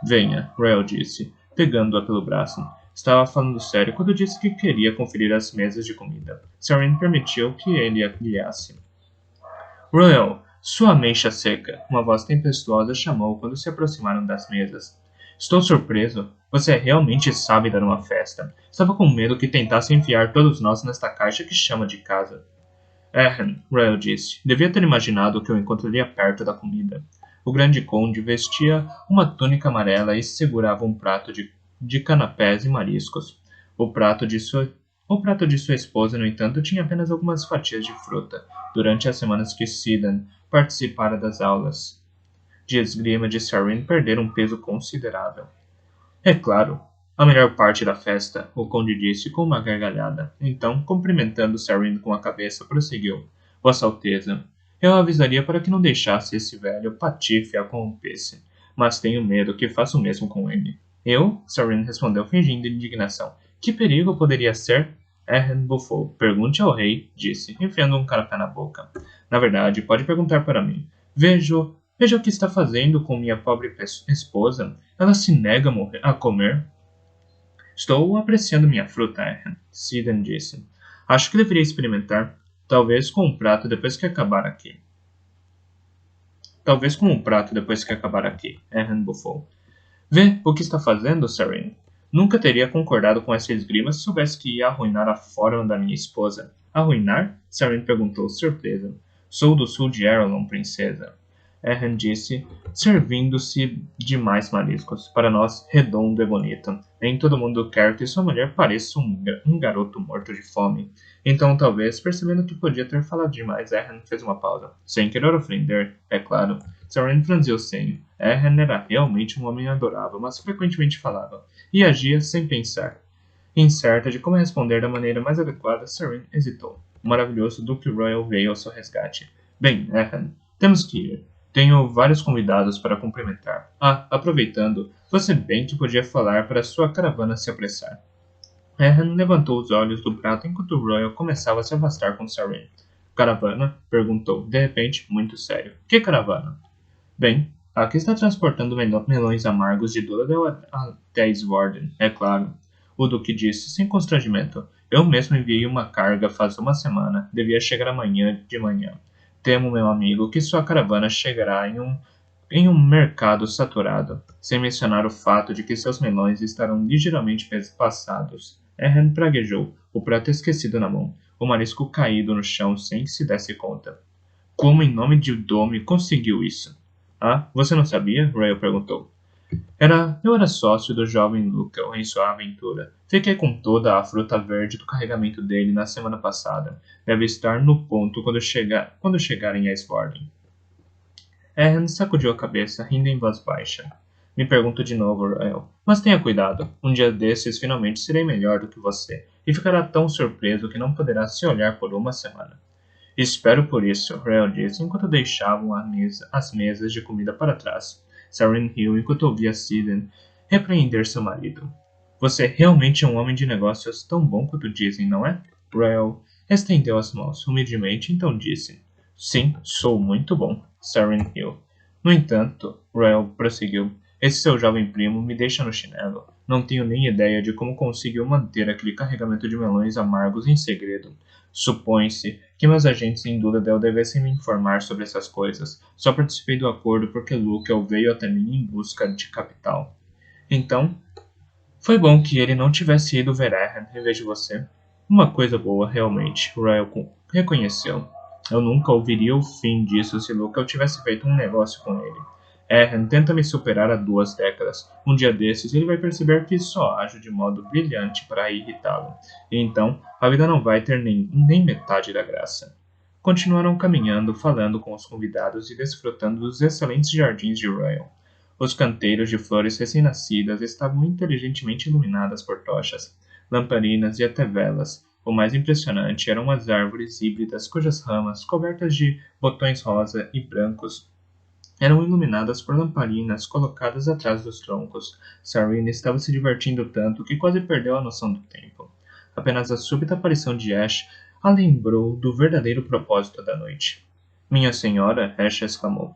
Venha, Royal disse, pegando-a pelo braço. Estava falando sério quando disse que queria conferir as mesas de comida. Sarene permitiu que ele a guiasse. Royal, sua ameixa seca, uma voz tempestuosa chamou quando se aproximaram das mesas. Estou surpreso. Você realmente sabe dar uma festa. Estava com medo que tentasse enfiar todos nós nesta caixa que chama de casa. Royal disse. Devia ter imaginado que eu encontraria perto da comida. O grande conde vestia uma túnica amarela e segurava um prato de canapés e mariscos. O prato de sua esposa, no entanto, tinha apenas algumas fatias de fruta, durante as semanas que Sidan participara das aulas de esgrima de Sarene perderam um peso considerável. É claro, a melhor parte da festa, o conde disse com uma gargalhada. Então, cumprimentando Sarene com a cabeça, prosseguiu. Vossa Alteza, eu avisaria para que não deixasse esse velho patife a corrompesse, mas tenho medo que faça o mesmo com ele. Eu? Sarene respondeu fingindo indignação. Que perigo poderia ser? Bufou. Pergunte ao rei, disse, enfiando um canapé na boca. Na verdade, pode perguntar para mim. Veja o que está fazendo com minha pobre esposa. Ela se nega a comer. Estou apreciando minha fruta, Sidan disse. Acho que deveria experimentar. Talvez com um prato depois que acabar aqui. Bufou. Vê o que está fazendo, Sarene. Nunca teria concordado com essa esgrima se soubesse que ia arruinar a forma da minha esposa. Arruinar? Sarene perguntou, surpresa. Sou do sul de Arelon, princesa. Disse, servindo-se de mais mariscos. Para nós, redondo é bonito. Nem todo mundo quer que sua mulher pareça um garoto morto de fome. Então, talvez, percebendo que podia ter falado demais, fez uma pausa. Sem querer ofender, é claro. Sarene franziu o senho. Era realmente um homem adorável, mas frequentemente falava. E agia sem pensar. Incerta de como responder da maneira mais adequada, Sarene hesitou. O maravilhoso Duque Royal veio ao seu resgate. Bem, temos que ir. Tenho vários convidados para cumprimentar. Aproveitando, você bem que podia falar para sua caravana se apressar. Erhan levantou os olhos do prato enquanto Royal começava a se afastar com Sarin. Caravana? Perguntou, de repente, muito sério. Que caravana? Bem, aqui está transportando melões amargos de Duladel até Iswarden, é claro. O Duque disse, sem constrangimento. Eu mesmo enviei uma carga faz uma semana. Devia chegar amanhã de manhã. Temo, meu amigo, que sua caravana chegará em um mercado saturado, sem mencionar o fato de que seus melões estarão ligeiramente passados. Eren praguejou, o prato esquecido na mão, o marisco caído no chão sem que se desse conta. Como em nome de Dome conseguiu isso? Ah, você não sabia? Rael perguntou. Eu era sócio do jovem Luca em sua aventura. Fiquei com toda a fruta verde do carregamento dele na semana passada. Deve estar no ponto quando chegarem a Iswarden. Aaron sacudiu a cabeça, rindo em voz baixa. Me pergunto de novo, Rael. Mas tenha cuidado. Um dia desses finalmente serei melhor do que você, e ficará tão surpreso que não poderá se olhar por uma semana. Espero por isso, Rael disse enquanto deixavam as mesas de comida para trás. Saren riu enquanto ouvia Silen repreender seu marido. Você realmente é um homem de negócios tão bom quanto dizem, não é? Rael estendeu as mãos humildemente, então disse: Sim, sou muito bom. Saren riu. No entanto, Rael prosseguiu, esse seu jovem primo me deixa no chinelo. Não tenho nem ideia de como conseguiu manter aquele carregamento de melões amargos em segredo. Supõe-se que meus agentes em Duladel devessem me informar sobre essas coisas. Só participei do acordo porque Luke veio até mim em busca de capital. Então, foi bom que ele não tivesse ido ver Erhan em vez de você. Uma coisa boa, realmente, Rael reconheceu. Eu nunca ouviria o fim disso se Luca tivesse feito um negócio com ele. Erhan tenta me superar há 2 décadas. Um dia desses ele vai perceber que só ajo de modo brilhante para irritá-lo. E então, a vida não vai ter nem metade da graça. Continuaram caminhando, falando com os convidados e desfrutando dos excelentes jardins de Royal. Os canteiros de flores recém-nascidas estavam inteligentemente iluminadas por tochas, lamparinas e até velas. O mais impressionante eram as árvores híbridas cujas ramas, cobertas de botões rosa e brancos, eram iluminadas por lamparinas colocadas atrás dos troncos. Sarine estava se divertindo tanto que quase perdeu a noção do tempo. Apenas a súbita aparição de Ash a lembrou do verdadeiro propósito da noite. Minha senhora, Ash exclamou.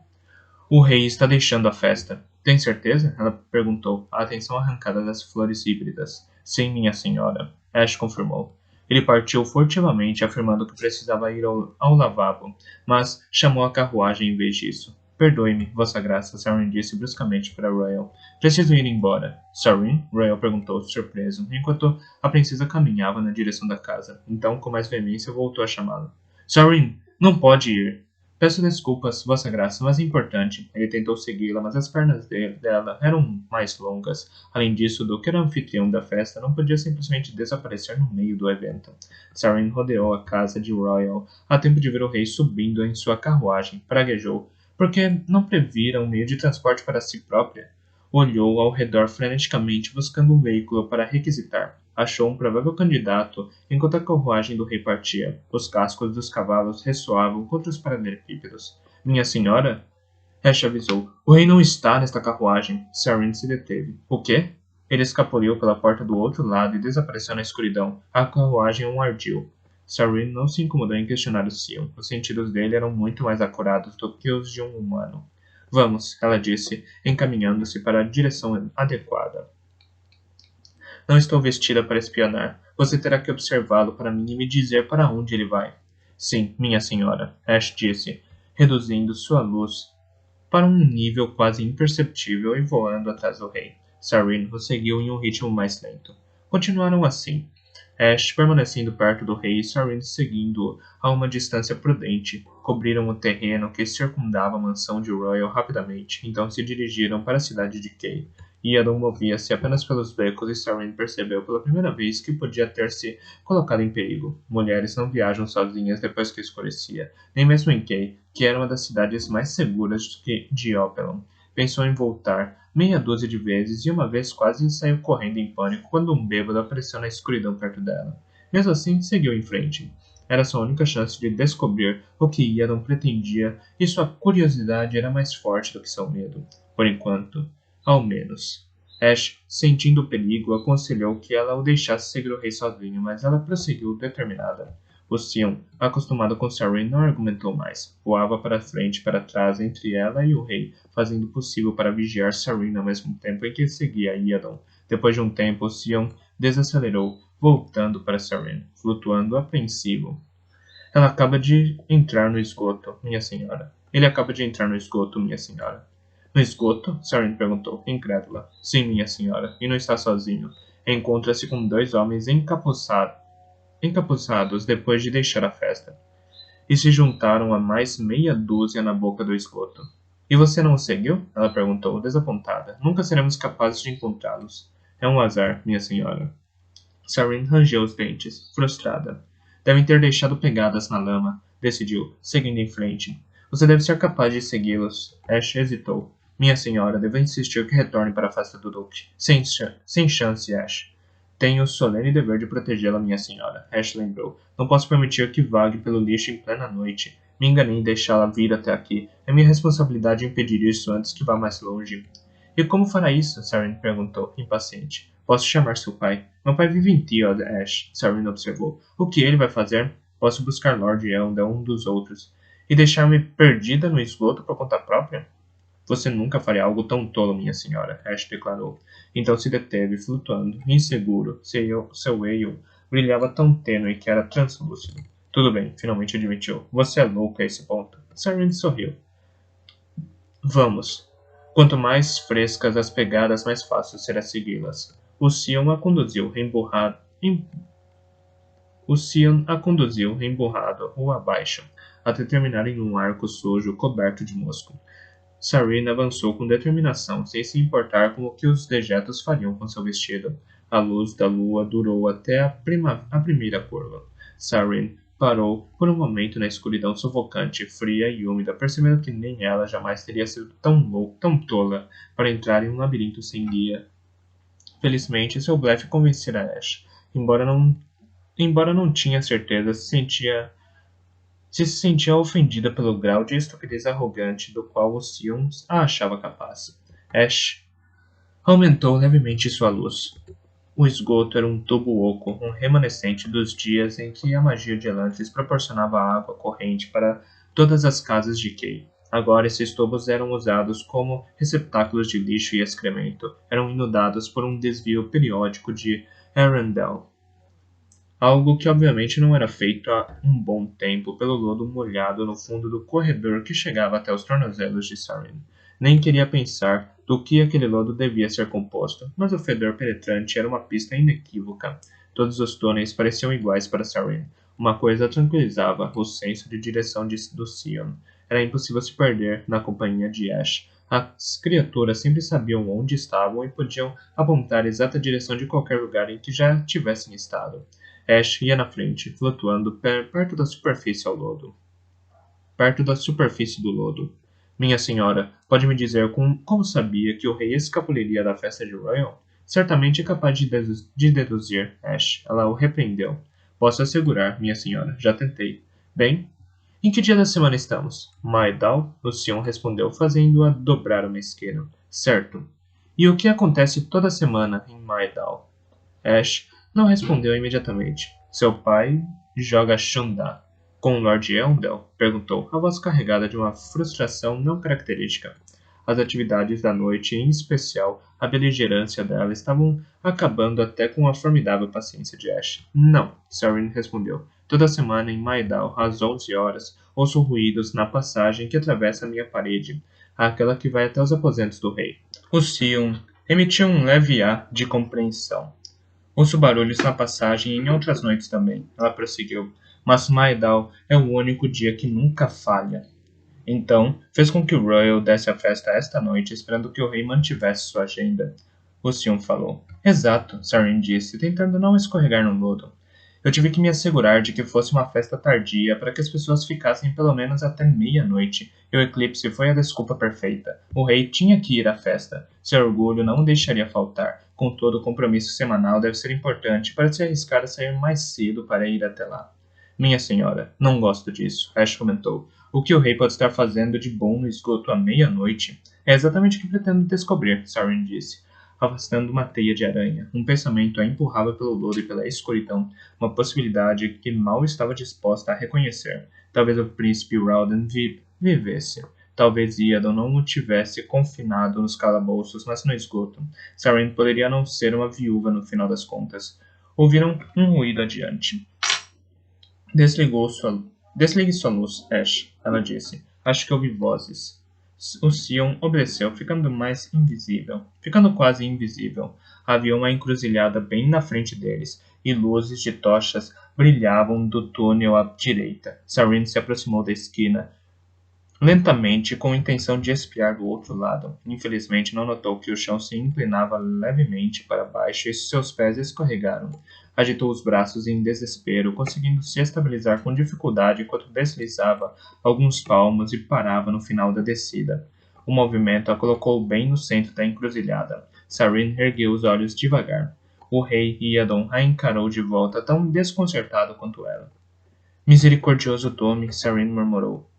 O rei está deixando a festa. Tem certeza? Ela perguntou, a atenção arrancada das flores híbridas. Sim, minha senhora. Ash confirmou. Ele partiu furtivamente, afirmando que precisava ir ao lavabo, mas chamou a carruagem em vez disso. Perdoe-me, Vossa Graça, Sarin disse bruscamente para Royal. Preciso ir embora. Sarin? Royal perguntou, surpreso, enquanto a princesa caminhava na direção da casa. Então, com mais veemência, voltou a chamá-la. Sarin, não pode ir. Peço desculpas, Vossa Graça, mas é importante. Ele tentou segui-la, mas as pernas dela eram mais longas. Além disso, o Duque era anfitrião da festa, não podia simplesmente desaparecer no meio do evento. Sarin rodeou a casa de Royal a tempo de ver o rei subindo em sua carruagem. Praguejou. Porque não previra um meio de transporte para si própria. Olhou ao redor freneticamente, buscando um veículo para requisitar. Achou um provável candidato enquanto a carruagem do rei partia. Os cascos dos cavalos ressoavam contra os paralelepípedos. Minha senhora? Ash avisou. O rei não está nesta carruagem. Sarin se deteve. O quê? Ele escapuliu pela porta do outro lado e desapareceu na escuridão. A carruagem o ardeu. Sarin não se incomodou em questionar o Sion. Os sentidos dele eram muito mais acurados do que os de um humano. Vamos, ela disse, encaminhando-se para a direção adequada. Não estou vestida para espionar. Você terá que observá-lo para mim e me dizer para onde ele vai. Sim, minha senhora, Ash disse, reduzindo sua luz para um nível quase imperceptível e voando atrás do rei. Sarin o seguiu em um ritmo mais lento. Continuaram assim. Ash permanecendo perto do rei e Sarin seguindo a uma distância prudente. Cobriram o terreno que circundava a mansão de Royal rapidamente, então se dirigiram para a cidade de Kay. Iadon movia-se apenas pelos becos e Sarin percebeu pela primeira vez que podia ter se colocado em perigo. Mulheres não viajam sozinhas depois que escurecia, nem mesmo em Kay, que era uma das cidades mais seguras de Opelon. Pensou em voltar meia dúzia de vezes e uma vez quase saiu correndo em pânico quando um bêbado apareceu na escuridão perto dela. Mesmo assim, seguiu em frente. Era sua única chance de descobrir o que Iadon pretendia e sua curiosidade era mais forte do que seu medo. Por enquanto, ao menos. Ash, sentindo o perigo, aconselhou que ela o deixasse seguir o rei sozinho, mas ela prosseguiu determinada. O Sion, acostumado com Sarene, não argumentou mais. Voava para frente e para trás entre ela e o rei, fazendo o possível para vigiar Sarene ao mesmo tempo em que seguia Iadon. Depois de um tempo, o Sion desacelerou, voltando para Sarene, flutuando apreensivo. Ela acaba de entrar no esgoto, minha senhora. Ele acaba de entrar no esgoto, minha senhora. No esgoto? Sarene perguntou, incrédula. Sim, minha senhora, e não está sozinho. Encontra-se com 2 homens encapuzados depois de deixar a festa. E se juntaram a mais meia dúzia na boca do esgoto. E você não o seguiu? Ela perguntou, desapontada. Nunca seremos capazes de encontrá-los. É um azar, minha senhora. Sarene rangeu os dentes, frustrada. Devem ter deixado pegadas na lama, decidiu, seguindo em frente. Você deve ser capaz de segui-los. Ash hesitou. Minha senhora, devo insistir que retorne para a festa do Duque. Sem chance, Ash. Tenho o solene dever de protegê-la, minha senhora. Ash lembrou. Não posso permitir que vague pelo lixo em plena noite. Me enganei em deixá-la vir até aqui. É minha responsabilidade impedir isso antes que vá mais longe. E como fará isso? Sarene perguntou, impaciente. Posso chamar seu pai. Meu pai vive em Teod, Ash, Sarene observou. O que ele vai fazer? Posso buscar Lord Elda, um dos outros. E deixar-me perdida no esgoto por conta própria? Você nunca faria algo tão tolo, minha senhora, Ash declarou. Então se deteve, flutuando, inseguro. Seu eio brilhava tão tênue que era translúcido. Tudo bem, finalmente admitiu. Você é louco a esse ponto. Sarene sorriu. Vamos. Quanto mais frescas as pegadas, mais fácil será segui-las. O Sion a conduziu, emburrado ou abaixo, até terminar em um arco sujo coberto de mosco. Sarene avançou com determinação, sem se importar com o que os dejetos fariam com seu vestido. A luz da lua durou até a primeira curva. Sarene parou por um momento na escuridão sufocante, fria e úmida, percebendo que nem ela jamais teria sido tão tola para entrar em um labirinto sem guia. Felizmente, seu blefe convencera Ash. Embora não tinha certeza, se sentia ofendida pelo grau de estupidez arrogante do qual o Sion a achava capaz. Ash aumentou levemente sua luz. O esgoto era um tubo oco, um remanescente dos dias em que a magia de Elantris proporcionava água corrente para todas as casas de Kay. Agora esses tubos eram usados como receptáculos de lixo e excremento. Eram inundados por um desvio periódico de Arundel. Algo que obviamente não era feito há um bom tempo pelo lodo molhado no fundo do corredor que chegava até os tornozelos de Sarene. Nem queria pensar do que aquele lodo devia ser composto, mas o fedor penetrante era uma pista inequívoca. Todos os túneis pareciam iguais para Sarene. Uma coisa tranquilizava, o senso de direção do Sion. Era impossível se perder na companhia de Ash. As criaturas sempre sabiam onde estavam e podiam apontar a exata direção de qualquer lugar em que já tivessem estado. Ash ia na frente, flutuando perto da superfície do lodo. Minha senhora, pode me dizer como sabia que o rei escapuliria da festa de Royal? Certamente é capaz de deduzir, Ash. Ela o repreendeu. Posso assegurar, minha senhora, já tentei. Bem, em que dia da semana estamos? Maedal? O Sion respondeu, fazendo-a dobrar uma esquina. Certo. E o que acontece toda semana em Maedal? Ash não respondeu imediatamente. Seu pai joga Shunda com Lord Elendel? Perguntou, a voz carregada de uma frustração não característica. As atividades da noite, em especial a beligerância dela, estavam acabando até com a formidável paciência de Ash. Não, Sarene respondeu. Toda semana em Maedal, às 11 horas, ouço ruídos na passagem que atravessa a minha parede, aquela que vai até os aposentos do rei. O Sion emitiu um leve ar de compreensão. Ouço barulhos na passagem e em outras noites também, ela prosseguiu, mas Maedal é o único dia que nunca falha. Então, fez com que o Royal desse a festa esta noite, esperando que o rei mantivesse sua agenda. O Sion falou. Exato, Sarene disse, tentando não escorregar no lodo. Eu tive que me assegurar de que fosse uma festa tardia para que as pessoas ficassem pelo menos até meia-noite, e o eclipse foi a desculpa perfeita. O rei tinha que ir à festa. Seu orgulho não o deixaria faltar. Contudo, o compromisso semanal deve ser importante para se arriscar a sair mais cedo para ir até lá. Minha senhora, não gosto disso, Ash comentou. O que o rei pode estar fazendo de bom no esgoto à meia-noite? É exatamente o que pretendo descobrir, Sarene disse. afastando uma teia de aranha. Um pensamento a empurrava pelo lodo e pela escuridão, uma possibilidade que mal estava disposta a reconhecer. Talvez o príncipe Ralden vivesse. Talvez Iadon não o tivesse confinado nos calabouços, mas no esgoto. Saren poderia não ser uma viúva no final das contas. Ouviram um ruído adiante. Desligue sua luz, Ash, ela disse. Acho que ouvi vozes. O Sion obedeceu, ficando quase invisível. Havia uma encruzilhada bem na frente deles, e luzes de tochas brilhavam do túnel à direita. Saren se aproximou da esquina, lentamente, com a intenção de espiar do outro lado. Infelizmente, não notou que o chão se inclinava levemente para baixo e seus pés escorregaram. Agitou os braços em desespero, conseguindo se estabilizar com dificuldade enquanto deslizava alguns palmos e parava no final da descida. O movimento a colocou bem no centro da encruzilhada. Saren ergueu os olhos devagar. O rei Iadon a encarou de volta, tão desconcertado quanto ela. Misericordioso Tome, Saren murmurou.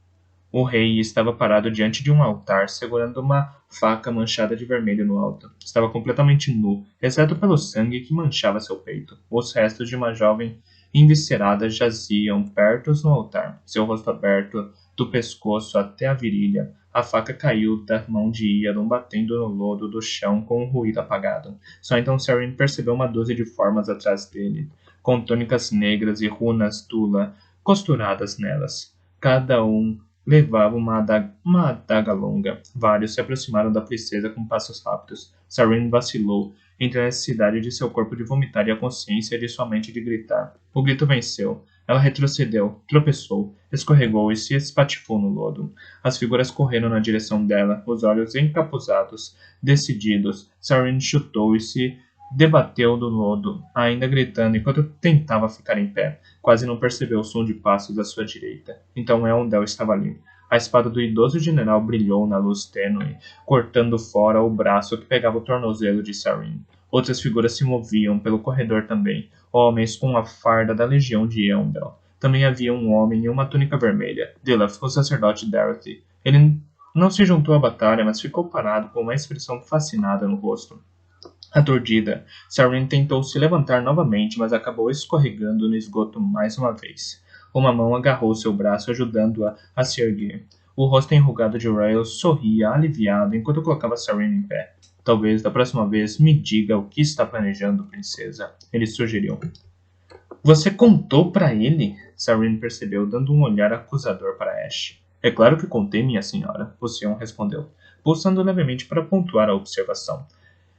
O rei estava parado diante de um altar, segurando uma faca manchada de vermelho no alto. Estava completamente nu, exceto pelo sangue que manchava seu peito. Os restos de uma jovem enviscerada jaziam perto no altar, seu rosto aberto, do pescoço até a virilha. A faca caiu da mão de Iadon, batendo no lodo do chão com um ruído apagado. Só então Saren percebeu uma dúzia de formas atrás dele, com túnicas negras e runas tula costuradas nelas. Cada um levava uma adaga longa. Vários se aproximaram da princesa com passos rápidos. Saren vacilou entre a necessidade de seu corpo de vomitar e a consciência de sua mente de gritar. O grito venceu. Ela retrocedeu, tropeçou, escorregou e se espatifou no lodo. As figuras correram na direção dela, os olhos encapuzados, decididos. Saren chutou e se debateu no lodo, ainda gritando enquanto tentava ficar em pé. Quase não percebeu o som de passos à sua direita. Então Elendel estava ali. A espada do idoso general brilhou na luz tênue, cortando fora o braço que pegava o tornozelo de Saren. Outras figuras se moviam pelo corredor também, homens com a farda da legião de Elendel. Também havia um homem em uma túnica vermelha, Dilaf, o sacerdote Dorothy. Ele não se juntou à batalha, mas ficou parado com uma expressão fascinada no rosto. Aturdida, Saren tentou se levantar novamente, mas acabou escorregando no esgoto mais uma vez. Uma mão agarrou seu braço, ajudando-a a se erguer. O rosto enrugado de Royal sorria aliviado enquanto colocava Saren em pé. Talvez da próxima vez me diga o que está planejando, princesa, ele sugeriu. Você contou para ele? Saren percebeu, dando um olhar acusador para Ash. É claro que contei, minha senhora, o Sion respondeu, pulsando levemente para pontuar a observação.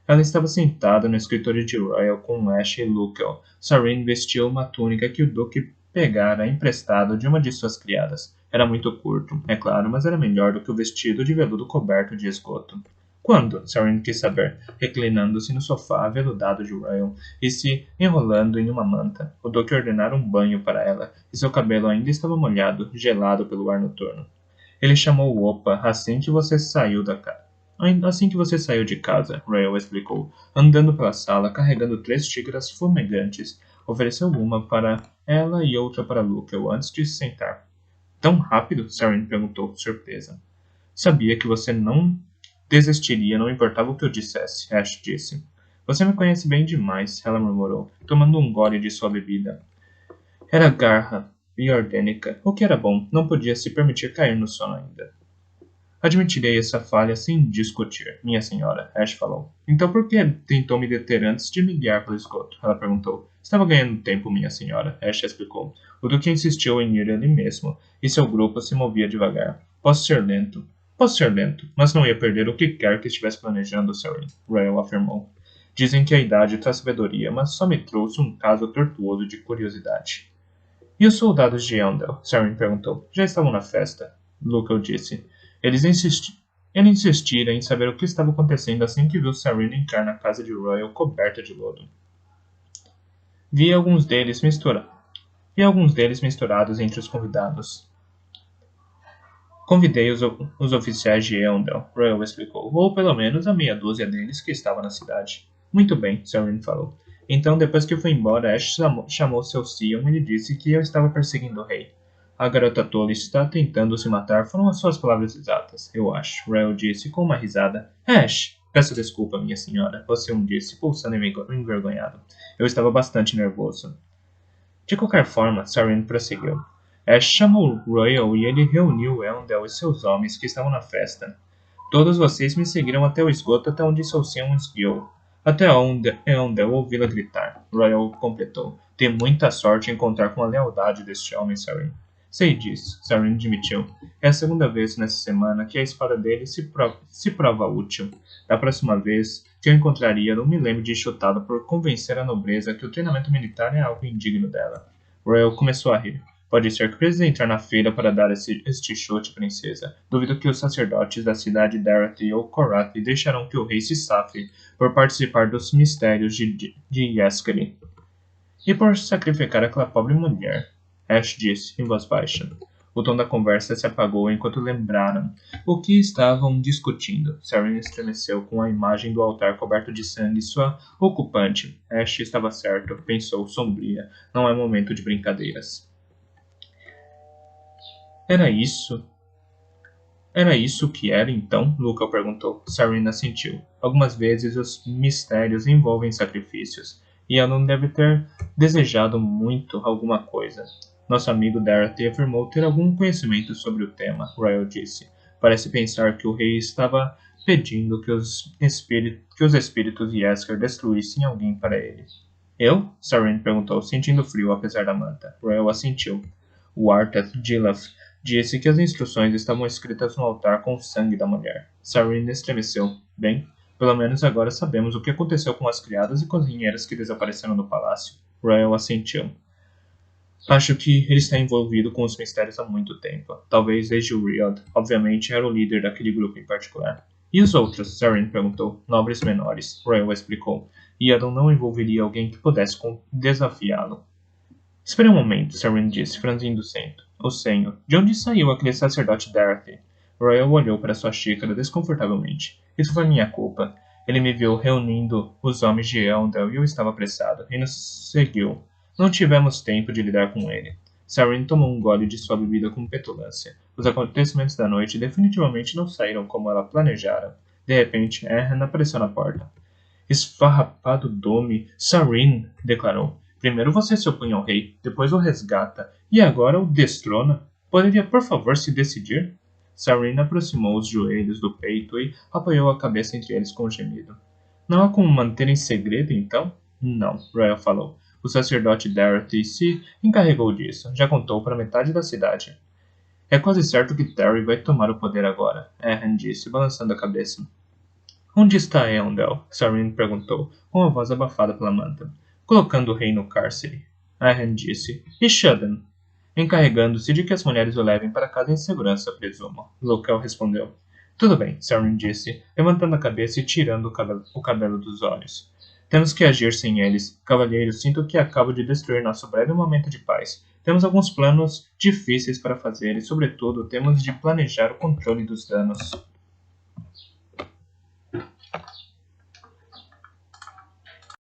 Ela estava sentada no escritório de Royal com Ash e Lukel. Saren vestia uma túnica que o Duque pegara emprestado de uma de suas criadas. Era muito curto, é claro, mas era melhor do que o vestido de veludo coberto de esgoto. Quando? Saren quis saber, reclinando-se no sofá aveludado de Royal e se enrolando em uma manta. O Duque ordenara um banho para ela, e seu cabelo ainda estava molhado, gelado pelo ar noturno. Ele chamou o Opa assim que você saiu de casa, Royal explicou, andando pela sala carregando 3 xícaras fumegantes. Ofereceu uma para ela e outra para Lukel antes de se sentar. Tão rápido? Saren perguntou, surpresa. Sabia que você não desistiria, não importava o que eu dissesse, Ash disse. Você me conhece bem demais, ela murmurou, tomando um gole de sua bebida. Era garra e ordênica, o que era bom, não podia se permitir cair no sono ainda. Admitirei essa falha sem discutir, minha senhora, Ash falou. Então por que tentou me deter antes de me guiar pelo esgoto? Ela perguntou. Estava ganhando tempo, minha senhora, Ash explicou. O Duque insistiu em ir ali mesmo, e seu grupo se movia devagar. Posso ser lento, mas não ia perder o que quer que estivesse planejando, Saren, Royal afirmou. Dizem que a idade traz sabedoria, mas só me trouxe um caso tortuoso de curiosidade. E os soldados de Elendel? Saren perguntou. Já estavam na festa, Lukel disse. Ele insistira em saber o que estava acontecendo assim que viu Saren entrar na casa de Royal coberta de lodo. Vi alguns deles misturados entre os convidados. Convidei os oficiais de Elendel, Royal explicou, ou pelo menos a meia dúzia deles que estava na cidade. Muito bem, Saren falou. Então, depois que foi embora, Ash chamou seu Sion e lhe disse que eu estava perseguindo o rei. A garota tola está tentando se matar foram as suas palavras exatas, eu acho, Royal disse com uma risada. Ash, Peço desculpa, minha senhora, você disse, pulsando envergonhado. Eu estava bastante nervoso. De qualquer forma, Sarin prosseguiu. Ash chamou Royal e ele reuniu Elendel e seus homens que estavam na festa. Todos vocês me seguiram até o esgoto até onde Solcian os guiou. Até onde Elendel ouvi-la gritar. Royal completou. Tenho muita sorte em contar com a lealdade deste homem, Sarin. Sei disso, Sarin admitiu. É a segunda vez nessa semana que a espada dele se prova útil. Da próxima vez que eu encontraria, não me lembro de chutá-la por convencer a nobreza que o treinamento militar é algo indigno dela. Royal começou a rir. Pode ser que precise entrar na feira para dar este chute, princesa. Duvido que os sacerdotes da cidade de Dareth ou Korath deixarão que o rei se safe por participar dos mistérios de Yeskari. E por sacrificar aquela pobre mulher, Ash disse em voz baixa. O tom da conversa se apagou enquanto lembraram o que estavam discutindo. Sarin estremeceu com a imagem do altar coberto de sangue e sua ocupante. Ash estava certo, pensou, sombria. Não é momento de brincadeiras. Era isso que era então? Luca perguntou. Sarin assentiu. Algumas vezes os mistérios envolvem sacrifícios, e ela não deve ter desejado muito alguma coisa. Nosso amigo Dareth afirmou ter algum conhecimento sobre o tema, Royal disse. Parece pensar que o rei estava pedindo que os espíritos de Esker destruíssem alguém para ele. Eu? Sarin perguntou, sentindo frio apesar da manta. Royal assentiu. O Arthas Gilaf disse que as instruções estavam escritas no altar com o sangue da mulher. Sarin estremeceu. Bem, pelo menos agora sabemos o que aconteceu com as criadas e cozinheiras que desapareceram do palácio. Royal assentiu. Acho que ele está envolvido com os mistérios há muito tempo. Talvez desde o Riad. Obviamente era o líder daquele grupo em particular. E os outros? Sarin perguntou. Nobres menores. Royal explicou. Iadon não envolveria alguém que pudesse desafiá-lo. Espere um momento, Sarin disse, franzindo o senho. De onde saiu aquele sacerdote Dareth? Royal olhou para sua xícara desconfortavelmente. Isso foi minha culpa. Ele me viu reunindo os homens de Elendel e eu estava apressado, e nos seguiu. Não tivemos tempo de lidar com ele. Sarin tomou um gole de sua bebida com petulância. Os acontecimentos da noite definitivamente não saíram como ela planejara. De repente, Erhan apareceu na porta. Esfarrapado Dome, Sarin, declarou. Primeiro você se opõe ao rei, depois o resgata, e agora o destrona. Poderia, por favor, se decidir? Sarin aproximou os joelhos do peito e apoiou a cabeça entre eles com um gemido. Não há como manter em segredo, então? Não, Royal falou. O sacerdote Dareth se encarregou disso. Já contou para metade da cidade. É quase certo que Terry vai tomar o poder agora, Erhan disse, balançando a cabeça. Onde está Elendel? Sarin perguntou, com a voz abafada pela manta. Colocando o rei no cárcere. Erhan disse. E Shudden? Encarregando-se de que as mulheres o levem para casa em segurança, presumo. Local respondeu. Tudo bem, Sarin disse, levantando a cabeça e tirando o cabelo dos olhos. Temos que agir sem eles. Cavalheiro, sinto que acabo de destruir nosso breve momento de paz. Temos alguns planos difíceis para fazer e, sobretudo, temos de planejar o controle dos danos.